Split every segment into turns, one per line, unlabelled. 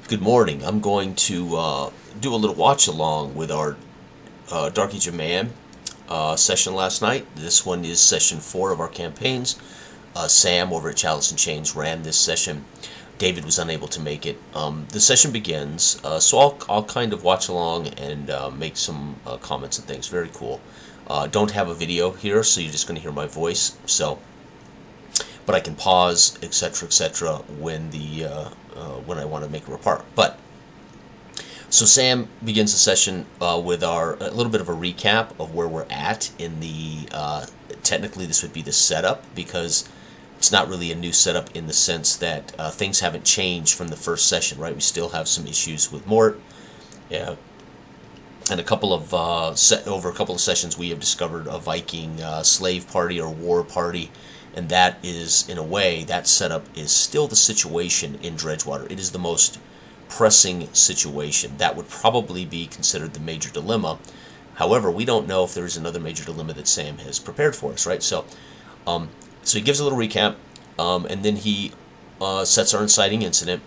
Good morning. I'm going to do a little watch along with our Dark Age of Mayhem session last night. This one is session 4 of our campaigns. Sam over at Chalice and Chains ran this session. David was unable to make it. The session begins, so I'll kind of watch along and make some comments and things. Very cool. Don't have a video here, so you're just going to hear my voice. But I can pause, etc., when when I want to make a report. So Sam begins the session with a little bit of a recap of where we're at in the. Technically, this would be the setup, because it's not really a new setup in the sense that things haven't changed from the first session, right? We still have some issues with Mort. Yeah. And over a couple of sessions, we have discovered a Viking slave party or war party. And that is, in a way, that setup is still the situation in Dredgewater. It is the most pressing situation. That would probably be considered the major dilemma. However, we don't know if there is another major dilemma that Sam has prepared for us, right? So he gives a little recap, and then he sets our inciting incident,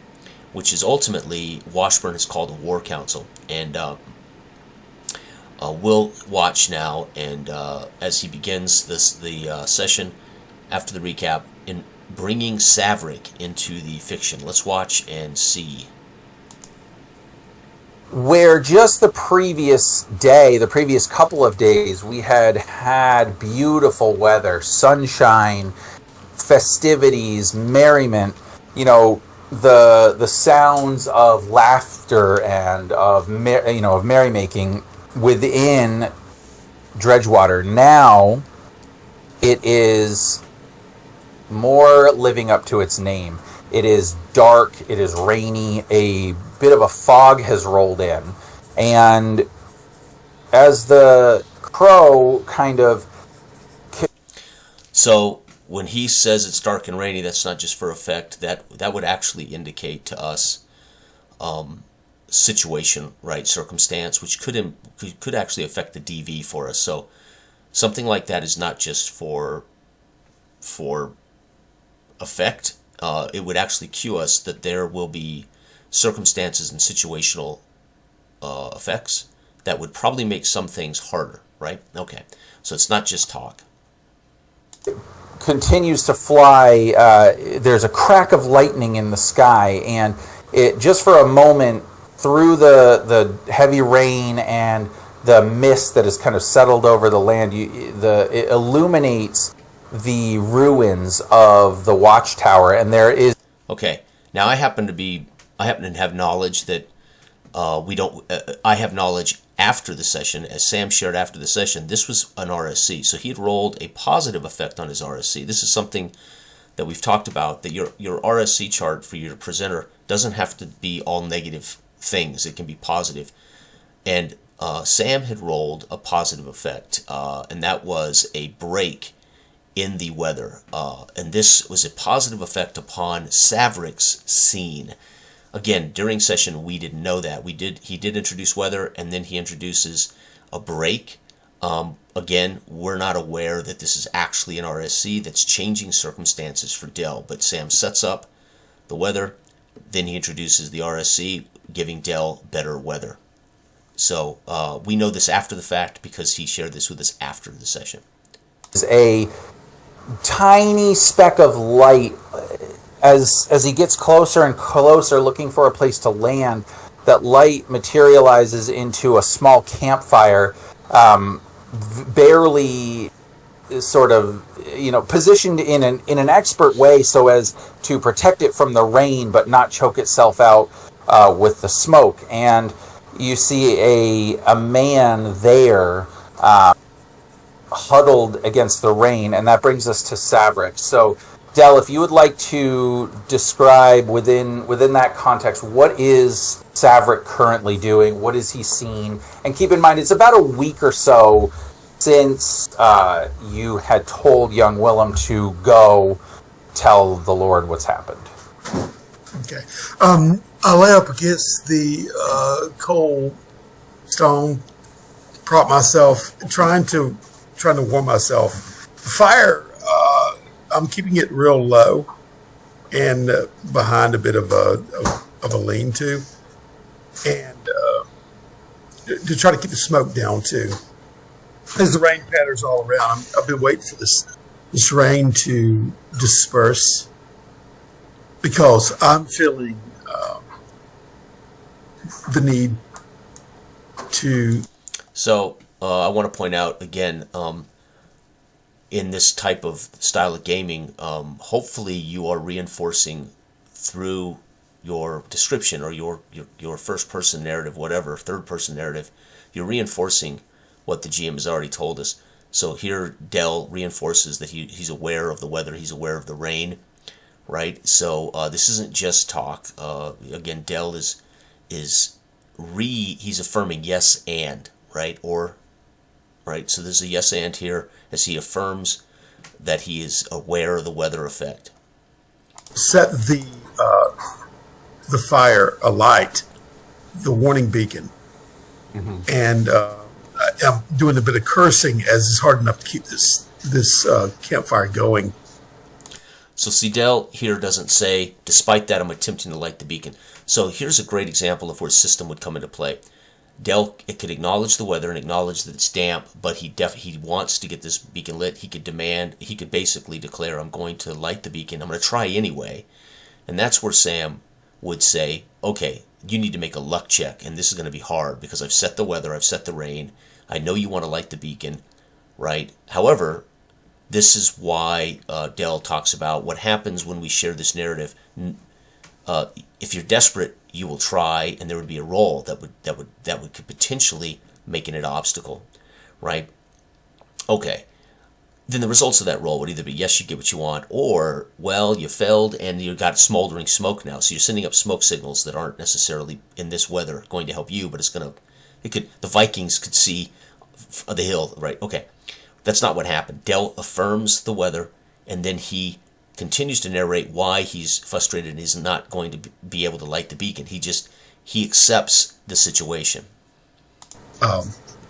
which is ultimately Washburn has called a war council. And we'll watch now, and as he begins the session, after the recap, in bringing Savric into the fiction. Let's watch and see.
Where just the previous day, the previous couple of days, we had beautiful weather, sunshine, festivities, merriment, the sounds of laughter and of merrymaking within Dredgewater. Now it is more living up to its name. It is dark, it is rainy, a bit of a fog has rolled in, and as the crow kind of...
So when he says it's dark and rainy, that's not just for effect. That would actually indicate to us situation, right, circumstance, which could actually affect the DV for us. So something like that is not just for effect. It would actually cue us that there will be circumstances and situational effects that would probably make some things harder, right? Okay, so it's not just talk.
Continues to fly. There's a crack of lightning in the sky, and it just for a moment, through the heavy rain and the mist that has kind of settled over the land, it illuminates the ruins of the watchtower, and there is...
Okay, now I happen to have knowledge that we don't... I have knowledge after the session, as Sam shared after the session. This was an RSC, so he had rolled a positive effect on his RSC. This is something that we've talked about, that your RSC chart for your presenter doesn't have to be all negative things. It can be positive. And Sam had rolled a positive effect, and that was a break in the weather, and this was a positive effect upon Savric's scene. Again, during session we didn't know that. He did introduce weather, and then he introduces a break. Again, we're not aware that this is actually an RSC that's changing circumstances for Dell, but Sam sets up the weather, then he introduces the RSC, giving Dell better weather. So we know this after the fact because he shared this with us after the session.
A tiny speck of light as he gets closer and closer looking for a place to land. That light materializes into a small campfire, barely sort of positioned in an expert way so as to protect it from the rain but not choke itself out with the smoke. And you see a man there huddled against the rain, and that brings us to Savric. So, Dell, if you would like to describe within that context, what is Savric currently doing? What is he seeing? And keep in mind, it's about a week or so since you had told young Willem to go tell the Lord what's happened.
Okay. I lay up against the coal stone, prop myself, trying to warm myself. The fire, I'm keeping it real low and behind a bit of a of a lean-to, and to try to keep the smoke down too. As the rain patters all around, I've been waiting for this rain to disperse because I'm feeling the need to.
So I want to point out again, in this type of style of gaming, hopefully you are reinforcing through your description or your first person narrative, whatever, third person narrative, you're reinforcing what the GM has already told us. So here Dell reinforces that he's aware of the weather, he's aware of the rain, right? So this isn't just talk. Again, Dell is he's affirming yes and, right? Or, right? So there's a yes and here as he affirms that he is aware of the weather effect.
Set the fire alight, the warning beacon, and I'm doing a bit of cursing as it's hard enough to keep this campfire going.
So Dell here doesn't say, despite that, I'm attempting to light the beacon. So here's a great example of where system would come into play. Dell could acknowledge the weather and acknowledge that it's damp, but he wants to get this beacon lit. He could basically declare, I'm going to light the beacon. I'm going to try anyway. And that's where Sam would say, okay, you need to make a luck check, and this is going to be hard because I've set the weather, I've set the rain. I know you want to light the beacon, right? However, this is why Dell talks about what happens when we share this narrative. If you're desperate, you will try, and there would be a roll that could potentially make it an obstacle, right? Okay. Then the results of that roll would either be yes, you get what you want, or well, you failed and you got smoldering smoke now. So you're sending up smoke signals that aren't necessarily in this weather going to help you, but the Vikings could see the hill, right? Okay. That's not what happened. Dell affirms the weather, and then he continues to narrate why he's frustrated and he's not going to be able to light the beacon. He accepts the situation.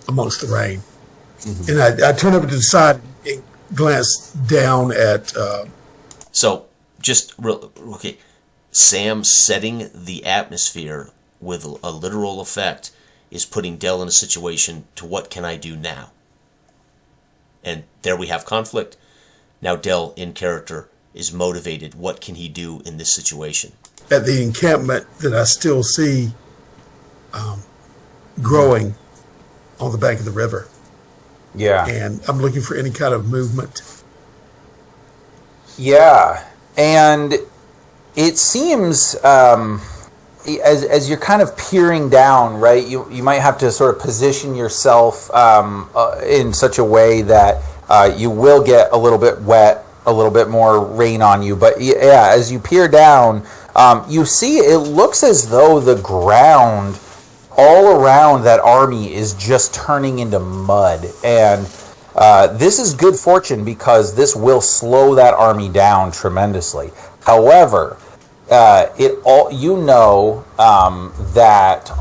Amongst the rain. And I turn over to the side and glance down at...
So, just okay. Sam setting the atmosphere with a literal effect is putting Dell in a situation to what can I do now? And there we have conflict. Now Dell, in character, is motivated. What can he do in this situation?
At the encampment that I still see growing on the bank of the river.
Yeah.
And I'm looking for any kind of movement.
Yeah. And it seems, as you're kind of peering down, right, you might have to sort of position yourself in such a way that you will get a little bit wet, a little bit more rain on you. But yeah, as you peer down, you see it looks as though the ground all around that army is just turning into mud. And this is good fortune because this will slow that army down tremendously. However, that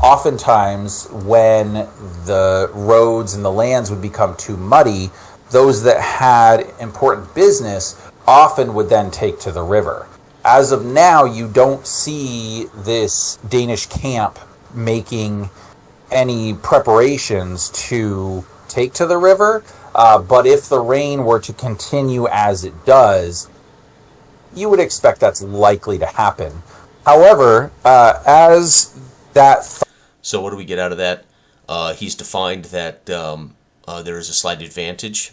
oftentimes when the roads and the lands would become too muddy, those that had important business often would then take to the river. As of now, you don't see this Danish camp making any preparations to take to the river, but if the rain were to continue as it does, you would expect that's likely to happen. However, as that...
So what do we get out of that? He's defined that there is a slight advantage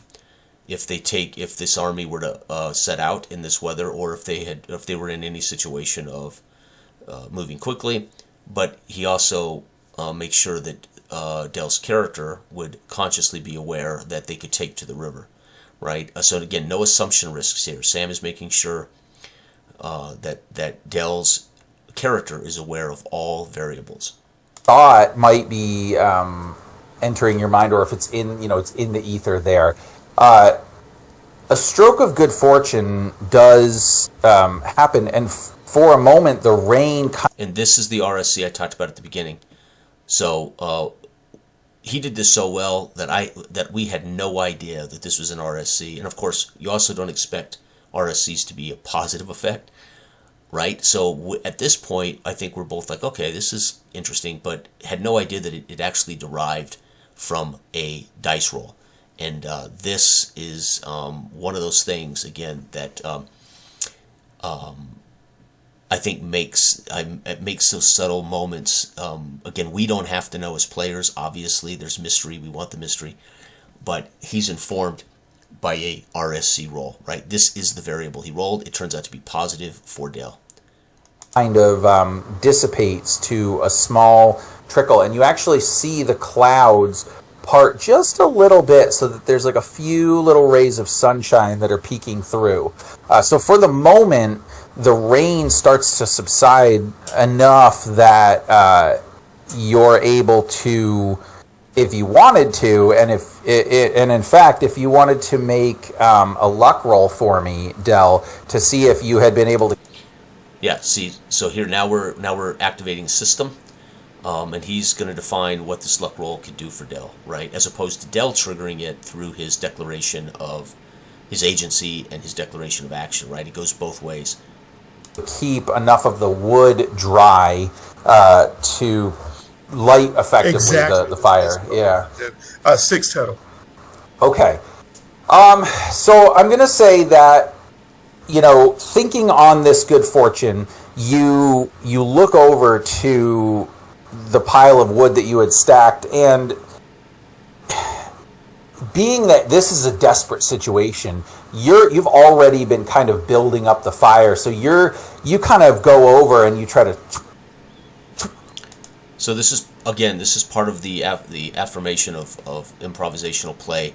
if this army were to set out in this weather, or if they were in any situation of moving quickly. But he also makes sure that Dell's character would consciously be aware that they could take to the river, right? So again, no assumption risks here. Sam is making sure that Dell's character is aware of all variables.
Thought might be entering your mind, or if it's in the ether there. A stroke of good fortune does happen, and for a moment the rain...
And this is the RSC I talked about at the beginning. So he did this so well that we had no idea that this was an RSC. And of course, you also don't expect RSCs to be a positive effect. right? So at this point, I think we're both like, okay, this is interesting, but had no idea that it actually derived from a dice roll. And this is one of those things, again, that I think makes those subtle moments. Again, we don't have to know as players. Obviously, there's mystery. We want the mystery, but he's informed by a RSC roll, right? This is the variable he rolled. It turns out to be positive for Dale.
Kind of dissipates to a small trickle, and you actually see the clouds part just a little bit so that there's like a few little rays of sunshine that are peeking through. So for the moment, the rain starts to subside enough that you're able to, if you wanted to, and in fact, if you wanted to make a luck roll for me, Del, to see if you had been able to.
Yeah. See, so here now we're activating the system, and he's going to define what this luck roll could do for Del, right? As opposed to Del triggering it through his declaration of his agency and his declaration of action, right? It goes both ways.
Keep enough of the wood dry to light effectively
Exactly.
the fire. Yeah.
6 total.
Okay. So I'm going to say that, thinking on this good fortune, you look over to the pile of wood that you had stacked, and being that this is a desperate situation, you've already been kind of building up the fire, so you kind of go over and you try to.
So this is part of the affirmation of improvisational play.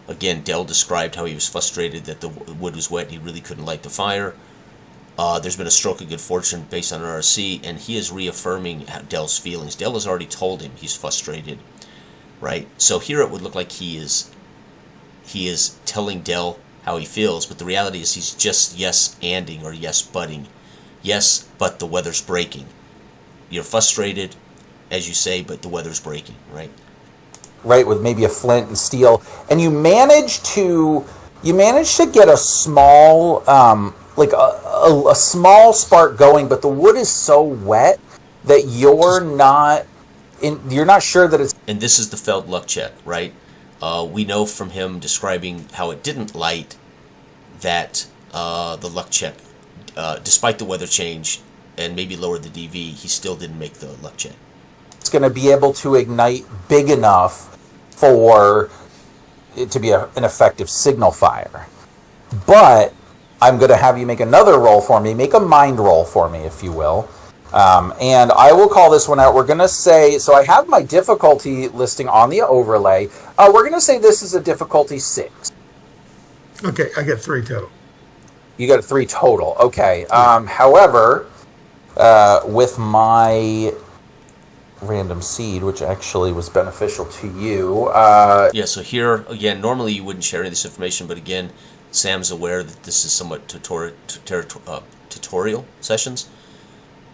Again, Del described how he was frustrated that the wood was wet and he really couldn't light the fire. There's been a stroke of good fortune based on RSC, and he is reaffirming Del's feelings. Del has already told him he's frustrated, right? So here it would look like he is telling Del how he feels, but the reality is he's just yes-anding or yes-butting. Yes, but the weather's breaking. You're frustrated, as you say, but the weather's breaking, right?
Right, with maybe a flint and steel, and you manage to get a small like a small spark going, but the wood is so wet that you're not sure that it's.
And this is the felt luck check, right? We know from him describing how it didn't light that the luck check, despite the weather change and maybe lowered the DV, he still didn't make the luck check.
It's going to be able to ignite big enough for it to be an effective signal fire. But I'm going to have you make another roll for me. Make a mind roll for me, if you will. And I will call this one out. We're going to say, so I have my difficulty listing on the overlay. We're going to say this is a difficulty 6.
Okay, I got 3 total.
You got a 3 total. Okay. However, with my random seed, which actually was beneficial to you.
Yeah, so here, again, normally you wouldn't share any of this information, but again, Sam's aware that this is somewhat tutorial sessions.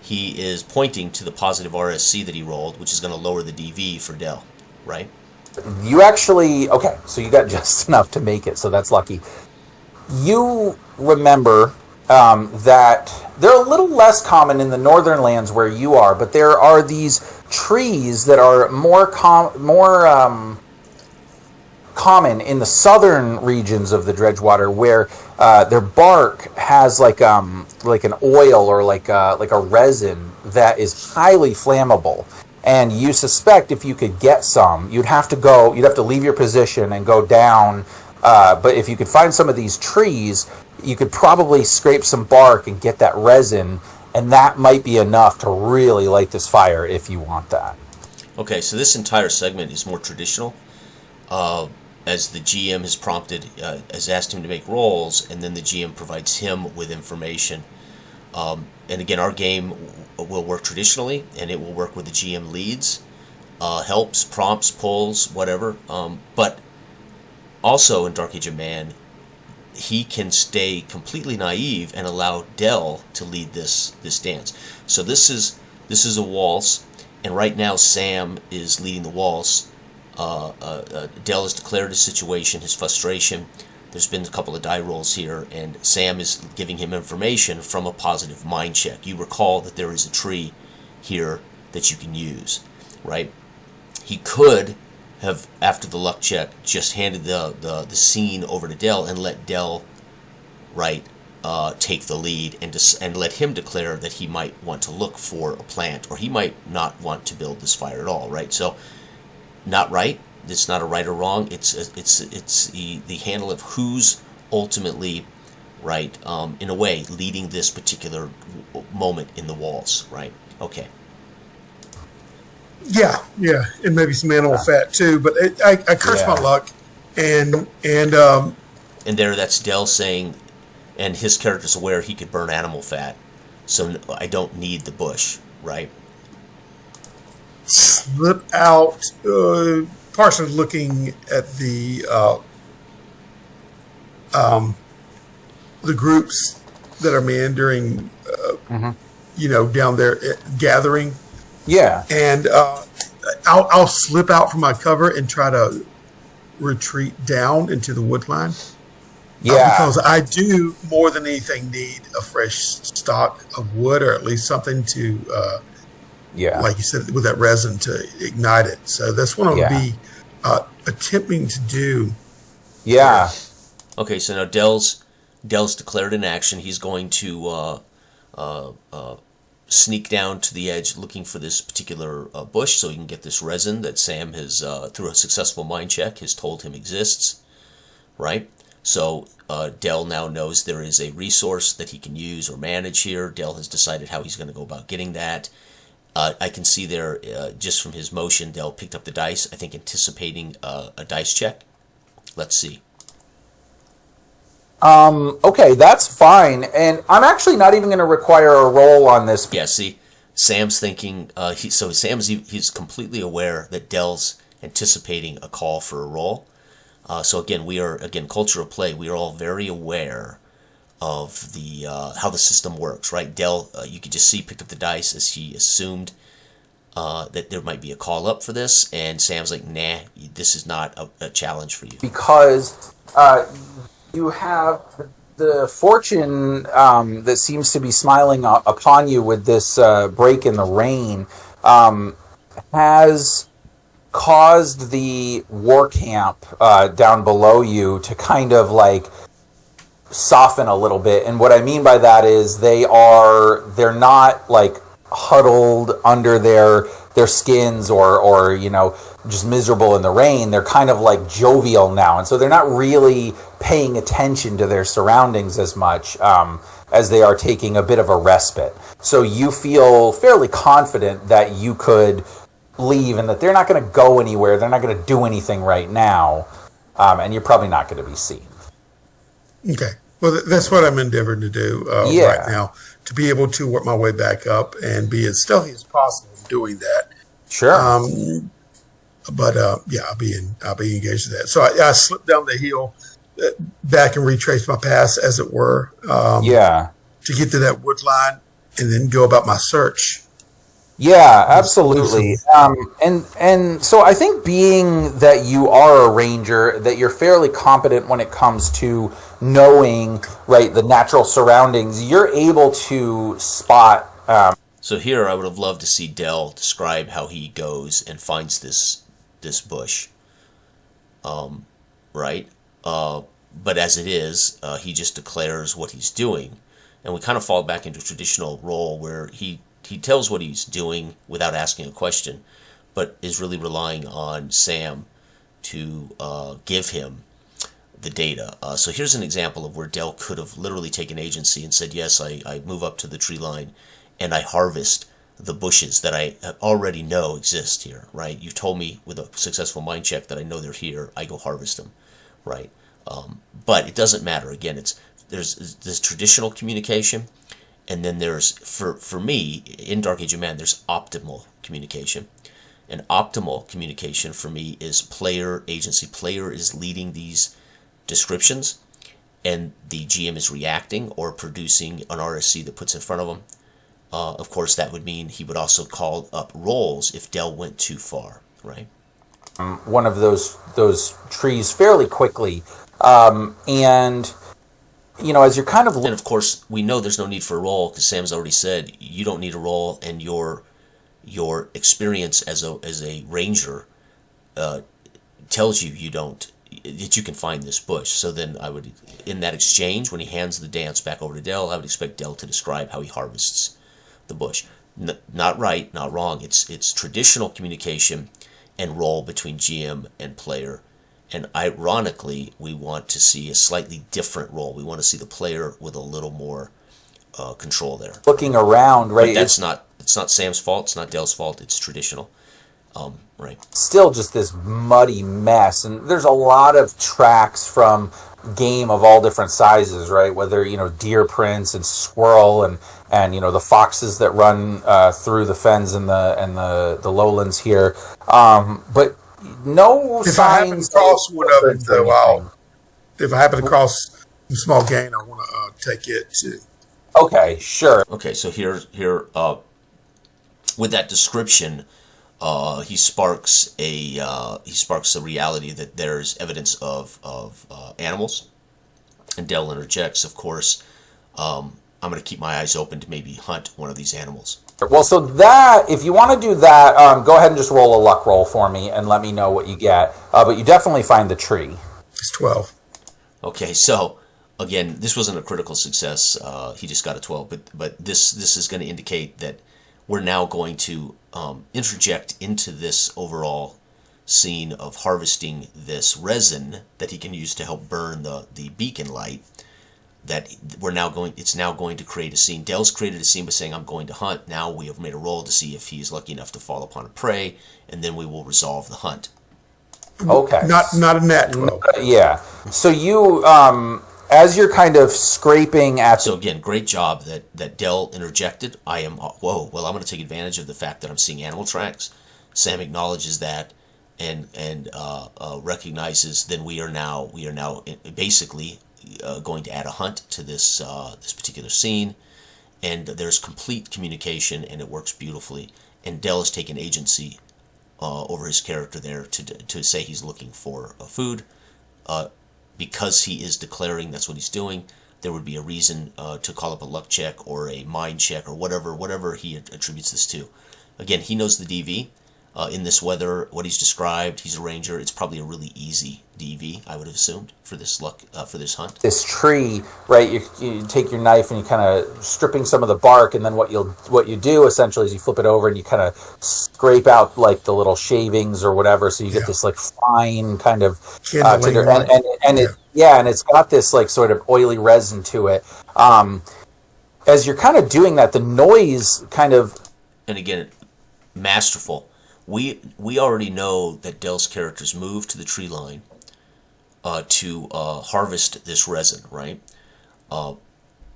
He is pointing to the positive RSC that he rolled, which is going to lower the DV for Del, right?
You actually, okay, so you got just enough to make it, so that's lucky. You remember that they're a little less common in the northern lands where you are, but there are these trees that are more common in the southern regions of the Dredgewater, where their bark has like an oil or like a resin that is highly flammable. And you suspect if you could get some, you'd have to leave your position and go down. But if you could find some of these trees, you could probably scrape some bark and get that resin, and that might be enough to really light this fire if you want that.
Okay, so this entire segment is more traditional, as the GM has has asked him to make rolls, and then the GM provides him with information. And again, our game will work traditionally, and it will work with the GM leads, helps, prompts, pulls, whatever. But also in Dark Age of Man, he can stay completely naive and allow Del to lead this dance. So this is a waltz, and right now Sam is leading the waltz. Del has declared his situation, his frustration. there's been a couple of die rolls here, and Sam is giving him information from a positive mind check. You recall that there is a tree here that you can use, right? He could have, after the luck check, just handed the scene over to Dell and let Dell, right, take the lead and let him declare that he might want to look for a plant, or he might not want to build this fire at all, right? So, not right. It's not a right or wrong. It's the handle of who's ultimately, right, in a way, leading this particular moment in the walls, right? Okay.
Yeah, and maybe some animal fat too. But I cursed my luck, and
there that's Dell saying, and his character's aware he could burn animal fat, so I don't need the bush, right?
Slip out, partially looking at the groups that are meandering, down there gathering.
Yeah.
And I'll slip out from my cover and try to retreat down into the wood line.
Yeah.
Because I do, more than anything, need a fresh stock of wood, or at least something to, like you said, with that resin to ignite it. So that's what I'm going to be attempting to do.
Yeah.
Okay, so now Dell's declared an action. He's going to sneak down to the edge looking for this particular bush so he can get this resin that Sam has, through a successful mind check, has told him exists, right? So Dell now knows there is a resource that he can use or manage here. Dell has decided how he's going to go about getting that. I can see there, just from his motion, Dell picked up the dice, I think anticipating a dice check. Let's see.
Okay, that's fine. And I'm actually not even going to require a roll on this.
Yeah, see, Sam's thinking, he's completely aware that Dell's anticipating a call for a roll. So again, culture of play, we are all very aware of the how the system works, right? Dell, you could just see, picked up the dice as he assumed that there might be a call up for this, and Sam's like, nah, this is not a challenge for you.
Because you have the fortune that seems to be smiling upon you with this break in the rain has caused the war camp down below you to kind of like soften a little bit. And what I mean by that is they're not like huddled under their skins or just miserable in the rain. They're kind of like jovial now, and so they're not really paying attention to their surroundings as much as they are taking a bit of a respite. So you feel fairly confident that you could leave and that they're not going to go anywhere. They're not going to do anything right now, and you're probably not going to be seen.
Okay. Well, that's what I'm endeavoring to do right now, to be able to work my way back up and be as stealthy as possible in doing that.
Sure.
I'll be engaged in that. So I slipped down the hill, back and retrace my path, as it were. To get to that wood line and then go about my search.
Yeah, absolutely. And so I think, being that you are a ranger, that you're fairly competent when it comes to knowing, right, the natural surroundings, you're able to spot.
So here I would have loved to see Dell describe how he goes and finds this bush, right? But as it is, he just declares what he's doing. And we kind of fall back into a traditional role where he tells what he's doing without asking a question, but is really relying on Sam to give him the data. So here's an example of where Dell could have literally taken agency and said, yes, I move up to the tree line and I harvest the bushes that I already know exist here, right? You told me with a successful mind check that I know they're here. I go harvest them, right? But it doesn't matter. Again, there's this traditional communication, and then there's, for me, in Dark Age of Man, there's optimal communication. And optimal communication for me is player agency. Player is leading these descriptions, and the GM is reacting or producing an RSC that puts in front of him. Of course, that would mean he would also call up rolls if Dell went too far, right?
One of those trees fairly quickly, And as you're kind of
And of course, we know there's no need for a roll because Sam's already said you don't need a roll, and your experience as a ranger tells you don't, that you can find this bush. So then I would, in that exchange, when he hands the dance back over to Dell, I would expect Dell to describe how he harvests the bush. Not right, not wrong. It's traditional communication and role between GM and player. And ironically, we want to see a slightly different role. We want to see the player with a little more control there.
looking around, right?
But it's not Sam's fault. It's not Dell's fault. It's traditional, right?
Still just this muddy mess, and there's a lot of tracks from game of all different sizes, right? Whether deer prints and squirrel and the foxes that run through the fens and the lowlands here, but no
If I happen to
signs
cross one of them, though,
anything.
if I happen to cross some small game, I want to take it too.
Okay, sure.
Okay, so here, with that description, he sparks the reality that there's evidence of animals, and Dell interjects. Of course, I'm going to keep my eyes open to maybe hunt one of these animals.
Well, so that, if you want to do that, go ahead and just roll a luck roll for me and let me know what you get. But you definitely find the tree.
It's 12.
Okay, so again, this wasn't a critical success. He just got a 12, but this is going to indicate that we're now going to interject into this overall scene of harvesting this resin that he can use to help burn the beacon light. That it's now going to create a scene. Dell's created a scene by saying, I'm going to hunt. Now we have made a roll to see if he's lucky enough to fall upon a prey, and then we will resolve the hunt.
Okay.
Not a net 12.
Yeah. So you, as you're kind of scraping at
So again, great job that Dell interjected. I'm going to take advantage of the fact that I'm seeing animal tracks. Sam acknowledges that and recognizes then we are now basically going to add a hunt to this particular scene, and there's complete communication and it works beautifully. And Dell has taken agency over his character there to say he's looking for food. Because he is declaring that's what he's doing, there would be a reason to call up a luck check or a mind check or whatever he attributes this to. Again, he knows the DV. In this weather, what he's described, he's a ranger. It's probably a really easy DV, I would have assumed, for this hunt.
this tree, right? You take your knife and you kind of stripping some of the bark, and then what you do essentially is you flip it over and you kind of scrape out like the little shavings or whatever, so you get this like fine kind of
Kindling,
and it's got this like sort of oily resin to it. As you're kind of doing that, the noise kind of,
And again, masterful. We already know that Dell's characters moved to the tree line to harvest this resin, right?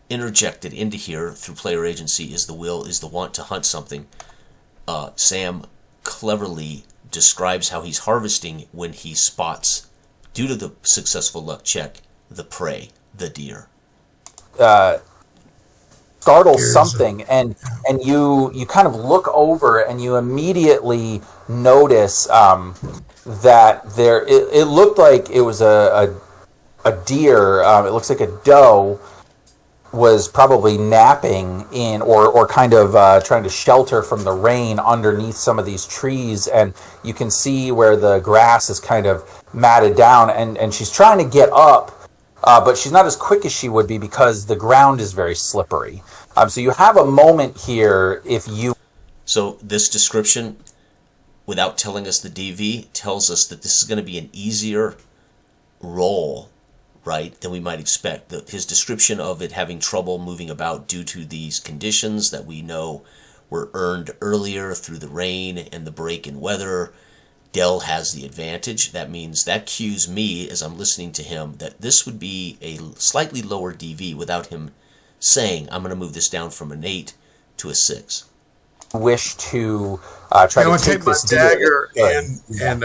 Interjected into here through player agency is the want to hunt something. Sam cleverly describes how he's harvesting when he spots, due to the successful luck check, the prey, the deer.
startles something, and you kind of look over and you immediately notice that it looked like it was a deer. It looks like a doe was probably napping in or kind of trying to shelter from the rain underneath some of these trees, and you can see where the grass is kind of matted down, and she's trying to get up. But she's not as quick as she would be because the ground is very slippery. So you have a moment here if you...
So this description, without telling us the DV, tells us that this is going to be an easier roll, right, than we might expect. His description of it having trouble moving about due to these conditions that we know were earned earlier through the rain and the break in weather, Dell has the advantage. That means that cues me, as I'm listening to him, that this would be a slightly lower DV without him saying, I'm going to move this down from an 8 to a 6.
wish to try to take
take my
this
dagger
deer.
and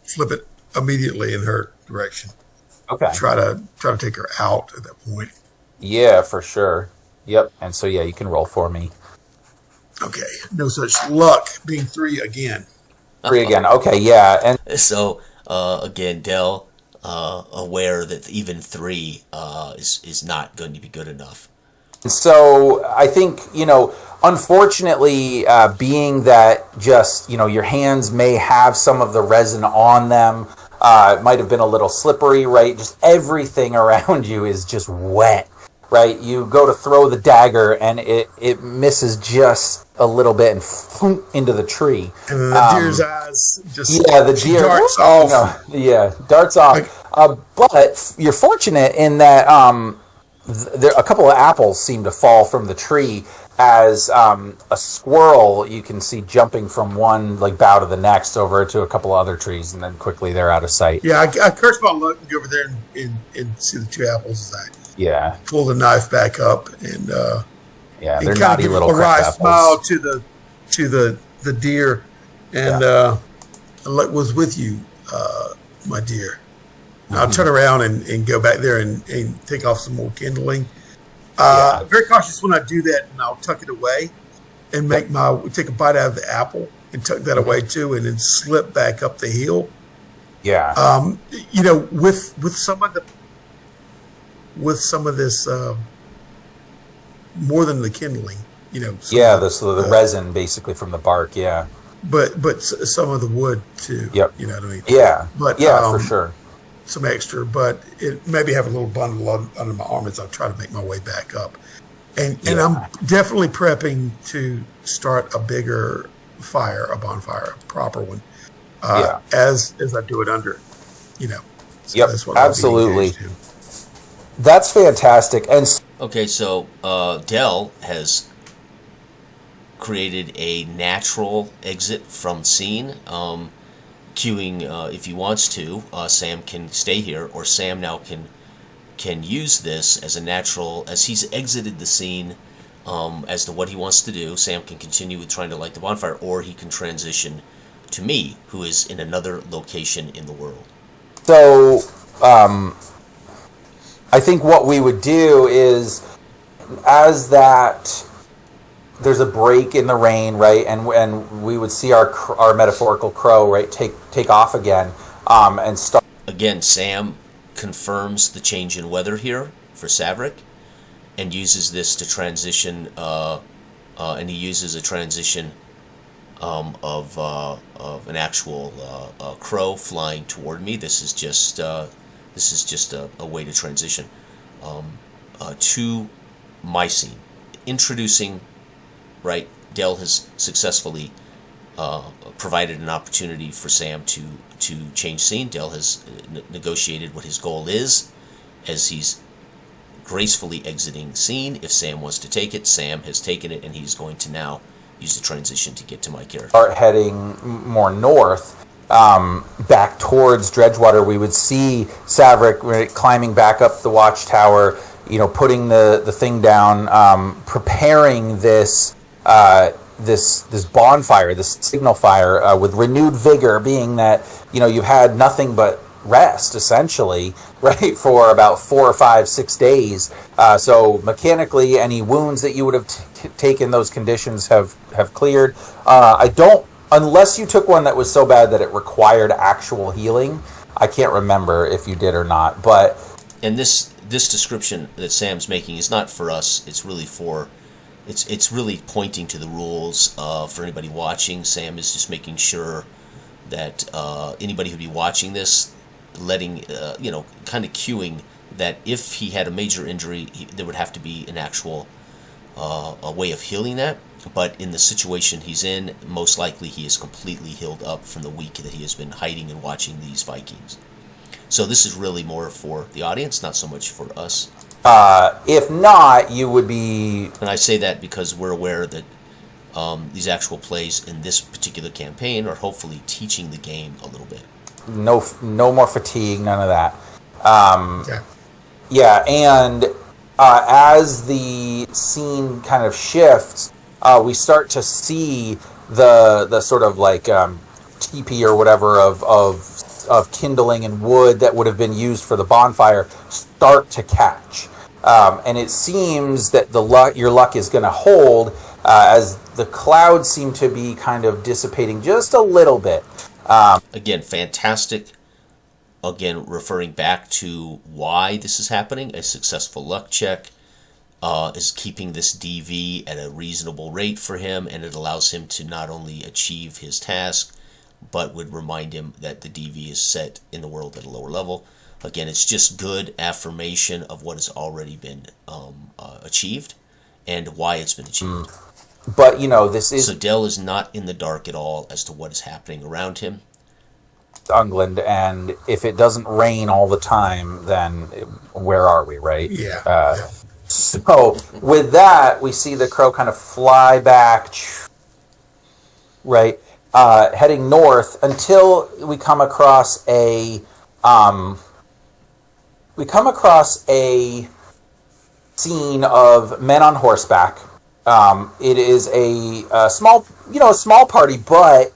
flip it immediately in her direction.
Okay.
Try to take her out at that point.
Yeah, for sure. Yep. And so, yeah, you can roll for me.
Okay. No such luck. Being 3 again.
3 again. Okay, yeah. And
So, again, Dell aware that even 3 is not going to be good enough.
So I think, unfortunately, being that just, your hands may have some of the resin on them, it might have been a little slippery, right? Just everything around you is just wet, right? You go to throw the dagger and it misses just a little bit and into the tree.
And then the deer's eyes just
the deer
darts off.
Darts off. But you're fortunate in that a couple of apples seem to fall from the tree as a squirrel you can see jumping from one bough to the next over to a couple of other trees, and then quickly they're out of sight.
Yeah, I cursed my luck and go over there and see the 2 apples as I pull the knife back up and
they're naughty little
a wry
apples.
smile to the deer and I was with you, my deer. I'll turn around and go back there and take off some more kindling. Very cautious when I do that, and I'll tuck it away and take a bite out of the apple and tuck that away too, and then slip back up the hill.
Yeah.
With some of this, more than the kindling,
the resin basically from the bark. Yeah.
But some of the wood too.
Yep.
You know what I mean?
Yeah.
But
for sure.
Some extra, but it maybe have a little bundle under my arm as I try to make my way back up. And I'm definitely prepping to start a bigger fire, a bonfire, a proper one, as I do it under, So that's what
absolutely. That's fantastic. And
okay, so Dell has created a natural exit from scene. Queuing, if he wants to, Sam can stay here, or Sam now can use this as a natural, as he's exited the scene, as to what he wants to do. Sam can continue with trying to light the bonfire, or he can transition to me, who is in another location in the world.
So, I think what we would do is, as that there's a break in the rain, right, and we would see our metaphorical crow, right, take off again, and start.
Again, Sam confirms the change in weather here for Savrik, and uses this to transition, and he uses a transition of an actual crow flying toward me. This is just a way to transition to my scene, introducing. Right, Dell has successfully provided an opportunity for Sam to change scene. Dell has negotiated what his goal is, as he's gracefully exiting scene. If Sam wants to take it, Sam has taken it, and he's going to now use the transition to get to my character.
Start heading more north, back towards Dredgewater. We would see Savrik climbing back up the watchtower, putting the thing down, preparing this bonfire, this signal fire, with renewed vigor, being that you've had nothing but rest essentially, right, for about 4 or 5, 6 days. So mechanically, any wounds that you would have taken, those conditions have cleared. Unless you took one that was so bad that it required actual healing. I can't remember if you did or not, but.
And this description that Sam's making is not for us. It's really for. It's really pointing to the rules for anybody watching. Sam is just making sure that anybody who'd be watching this, letting kind of cueing that if he had a major injury, there would have to be an actual a way of healing that. But in the situation he's in, most likely he is completely healed up from the week that he has been hiding and watching these Vikings. So this is really more for the audience, not so much for us.
If not, you would be.
And I say that because we're aware that these actual plays in this particular campaign are hopefully teaching the game a little bit.
No more fatigue, none of that. Yeah, and as the scene kind of shifts, we start to see the sort of teepee or whatever of kindling and wood that would have been used for the bonfire start to catch. And it seems that your luck is going to hold as the clouds seem to be kind of dissipating just a little bit.
Again, fantastic again, referring back to why this is happening. A successful luck check is keeping this DV at a reasonable rate for him, and it allows him to not only achieve his task, but would remind him that the DV is set in the world at a lower level. Again, it's just good affirmation of what has already been achieved and why it's been achieved.
But, this is
So Dell is not in the dark at all as to what is happening around him.
England, and if it doesn't rain all the time, then where are we, right?
Yeah.
So with that, we see the crow kind of fly back, right, heading north until we come across a scene of men on horseback. It is a small party, but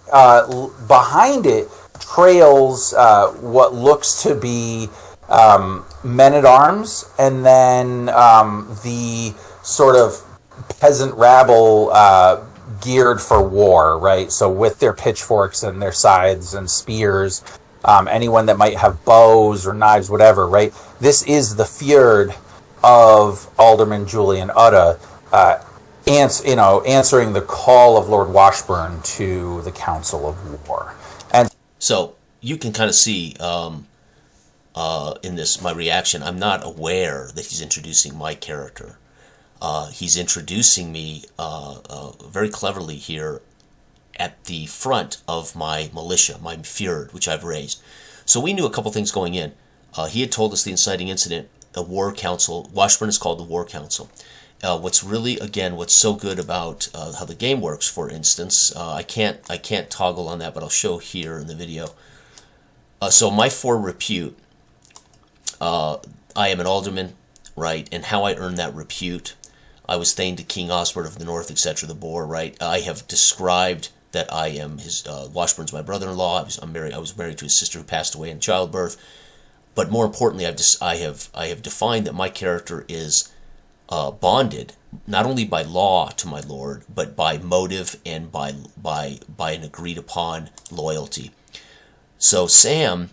behind it trails what looks to be men at arms, and then the sort of peasant rabble geared for war, right? So with their pitchforks and their scythes and spears, anyone that might have bows or knives, whatever, right? This is the fjord of Alderman Julian Udda, answering the call of Lord Washburn to the Council of War. And
so you can kind of see in this my reaction. I'm not aware that he's introducing my character. He's introducing me very cleverly here at the front of my militia, my fjord, which I've raised. So we knew a couple things going in. He had told us the inciting incident, a war council. Washburn is called the war council. What's so good about how the game works, for instance, I can't toggle on that, but I'll show here in the video. So my 4 repute, I am an alderman, right? And how I earned that repute, I was thane to King Osbert of the North, etc., the boar, right? I have described that I am his, Washburn's my brother-in-law. I was married to his sister who passed away in childbirth. But more importantly, I have defined that my character is bonded not only by law to my lord, but by motive and by an agreed upon loyalty. So Sam,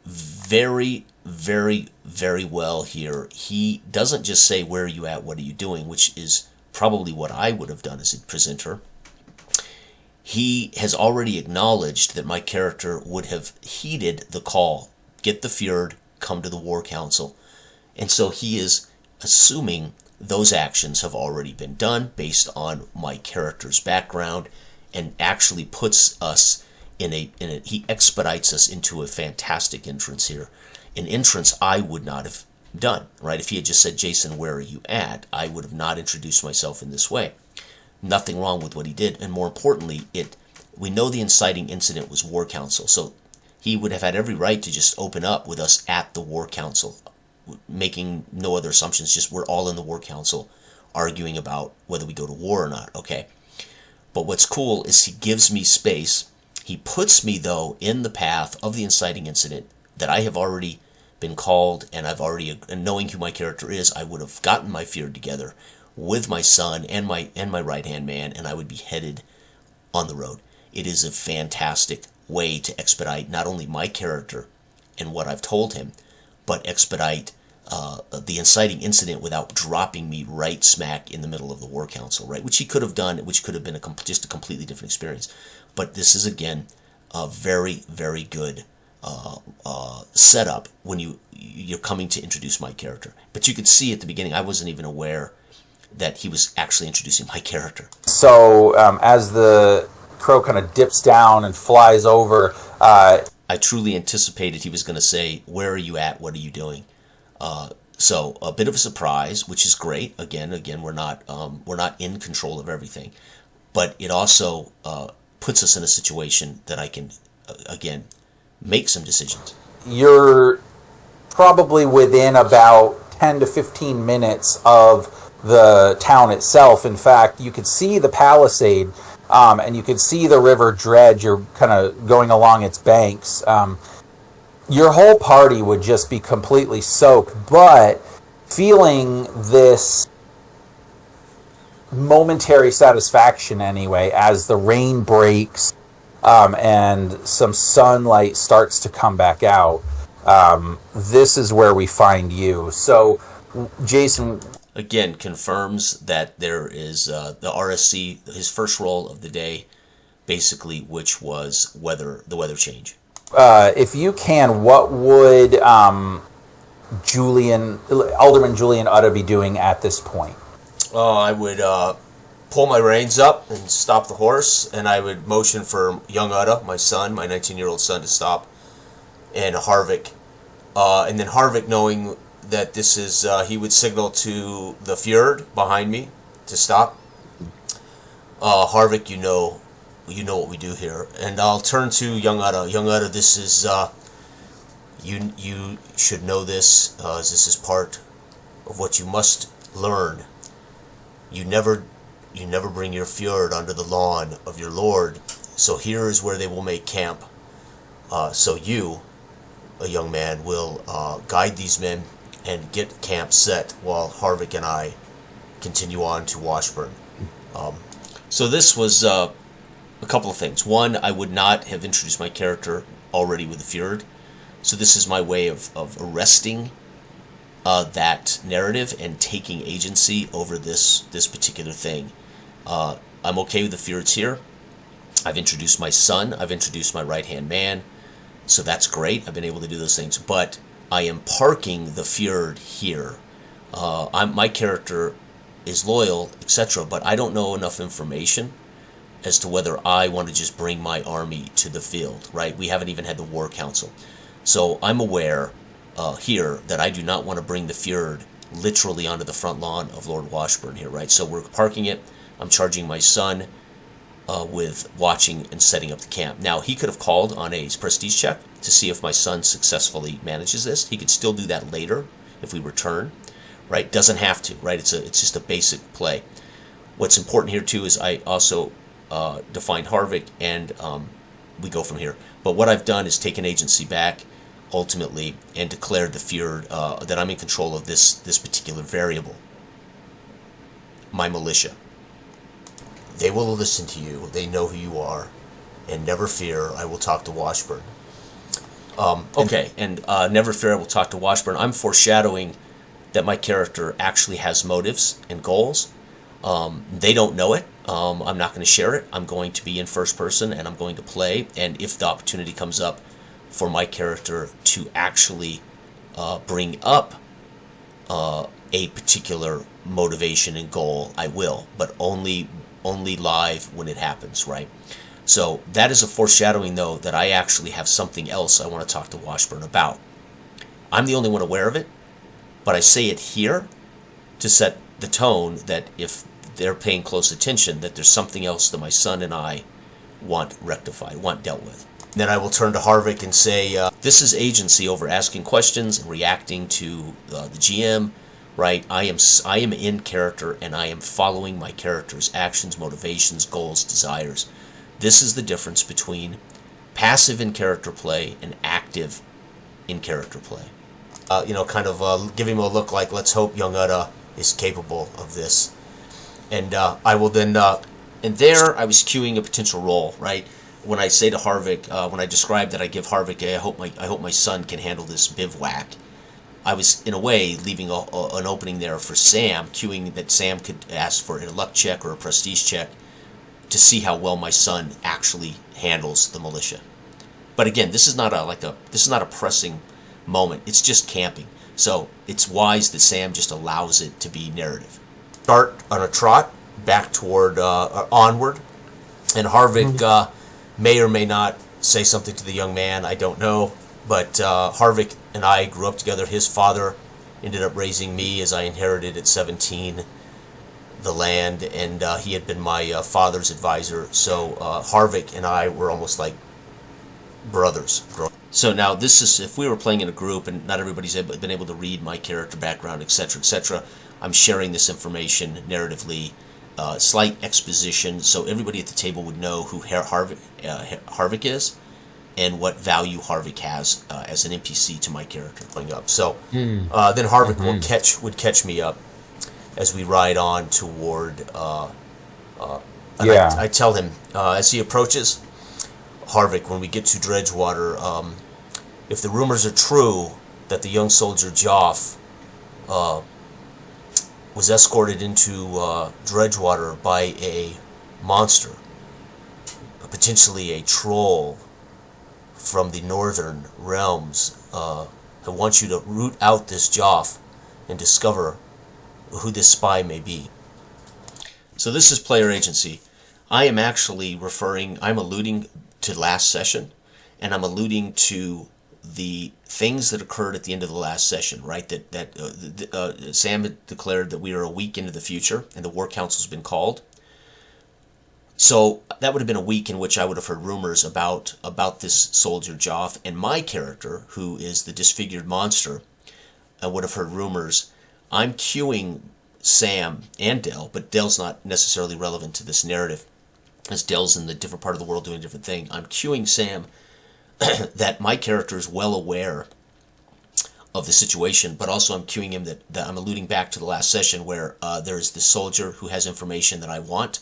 very, very, very well here. He doesn't just say, "Where are you at? What are you doing?" which is probably what I would have done as a presenter. He has already acknowledged that my character would have heeded the call. Get the fjord, come to the war council. And so he is assuming those actions have already been done based on my character's background, and actually puts us he expedites us into a fantastic entrance here. An entrance I would not have done, right? If he had just said, "Jason, where are you at?" I would have not introduced myself in this way. Nothing wrong with what he did, and more importantly, we know the inciting incident was war council, so he would have had every right to just open up with us at the war council, making no other assumptions, just we're all in the war council arguing about whether we go to war or not, okay? But what's cool is he gives me space. He puts me, though, in the path of the inciting incident that I have already been called, and and knowing who my character is, I would have gotten my fjord together with my son and my right-hand man, and I would be headed on the road. It is a fantastic way to expedite not only my character and what I've told him, but expedite the inciting incident without dropping me right smack in the middle of the war council, right? Which he could have done, which could have been just a completely different experience. But this is, again, a very, very good setup when you're coming to introduce my character. But you could see at the beginning, I wasn't even aware that he was actually introducing my character.
So as the crow kind of dips down and flies over,
I truly anticipated he was going to say, "Where are you at? What are you doing?" So a bit of a surprise, which is great. Again, we're not in control of everything, but it also puts us in a situation that I can again make some decisions.
You're probably within about 10 to 15 minutes of the town itself. In fact, you could see the palisade, and you could see the river dredge. You're kind of going along its banks. Your whole party would just be completely soaked, but feeling this momentary satisfaction anyway as the rain breaks and some sunlight starts to come back out. This is where we find you. So, Jason,
Again, confirms that there is the RSC, his first roll of the day, basically, which was the weather change.
if you can, what would Alderman Julian Utta be doing at this point?
I would pull my reins up and stop the horse, and I would motion for young Utta, my son, my 19-year-old son, to stop, and Harvick. And then Harvick, knowing that this is, he would signal to the Fjord behind me to stop. Harvick, you know what we do here. And I'll turn to young Utta. Young Utta, this is, you should know this, as this is part of what you must learn. You never bring your Fjord under the lawn of your lord. So here is where they will make camp. So you, a young man, will guide these men and get camp set while Harvick and I continue on to Washburn. So this was a couple of things. One, I would not have introduced my character already with the Fjord. So this is my way of arresting that narrative and taking agency over this particular thing. I'm okay with the Fjords here. I've introduced my son. I've introduced my right-hand man. So that's great. I've been able to do those things. But I am parking the Fjord here. My character is loyal, etc., but I don't know enough information as to whether I want to just bring my army to the field, right? We haven't even had the War Council. So I'm aware here that I do not want to bring the Fjord literally onto the front lawn of Lord Washburn here, right? So we're parking it. I'm charging my son with watching and setting up the camp. Now, he could have called on a prestige check to see if my son successfully manages this. He could still do that later if we return, right? Doesn't have to, right? It's just a basic play. What's important here, too, is I also defined Harvick, and we go from here. But what I've done is taken agency back, ultimately, and declared the Fjord that I'm in control of this particular variable, my militia. They will listen to you. They know who you are. And never fear, I will talk to Washburn. And never fear, I will talk to Washburn. I'm foreshadowing that my character actually has motives and goals. They don't know it. I'm not going to share it. I'm going to be in first person, and I'm going to play. And if the opportunity comes up for my character to actually bring up a particular motivation and goal, I will. But only live when it happens, right? So that is a foreshadowing, though, that I actually have something else I want to talk to Washburn about. I'm the only one aware of it, but I say it here to set the tone that if they're paying close attention, that there's something else that my son and I want rectified, want dealt with. Then I will turn to Harvick and say, this is agency over asking questions and reacting to the GM, right? I am in character, and I am following my character's actions, motivations, goals, desires. This is the difference between passive in character play and active in character play. Kind of give him a look like, let's hope young Utta is capable of this. And I will then, and there I was cueing a potential role, right? When I say to Harvick, when I describe that I give Harvick, I hope my son can handle this bivouac. I was, in a way, leaving an opening there for Sam, cueing that Sam could ask for a luck check or a prestige check to see how well my son actually handles the militia. But again, this is not a pressing moment. It's just camping. So it's wise that Sam just allows it to be narrative. Start on a trot back toward onward, and Harvick may or may not say something to the young man. I don't know. But Harvick and I grew up together. His father ended up raising me as I inherited at 17 the land, and he had been my father's advisor. So Harvick and I were almost like brothers. So now this is, if we were playing in a group and not everybody's been able to read my character background, etc., etc., I'm sharing this information narratively, slight exposition, so everybody at the table would know who Harvick is, and what value Harvick has as an NPC to my character going up. So then Harvick would catch me up as we ride on toward. I tell him as he approaches, Harvick, when we get to Dredgewater, if the rumors are true that the young soldier Joff was escorted into Dredgewater by a monster, potentially a troll from the northern realms, I want you to root out this Joff and discover who this spy may be. So this is player agency. I am actually I'm alluding to last session, and I'm alluding to the things that occurred at the end of the last session, right? Sam had declared that we are a week into the future, and the War Council's been called. So that would have been a week in which I would have heard rumors about this soldier Joff, and my character, who is the disfigured monster, I would have heard rumors. I'm cueing Sam and Dell, but Dell's not necessarily relevant to this narrative, as Dell's in the different part of the world doing a different thing. I'm cueing Sam that my character is well aware of the situation, but also I'm cueing him that I'm alluding back to the last session where there is this soldier who has information that I want,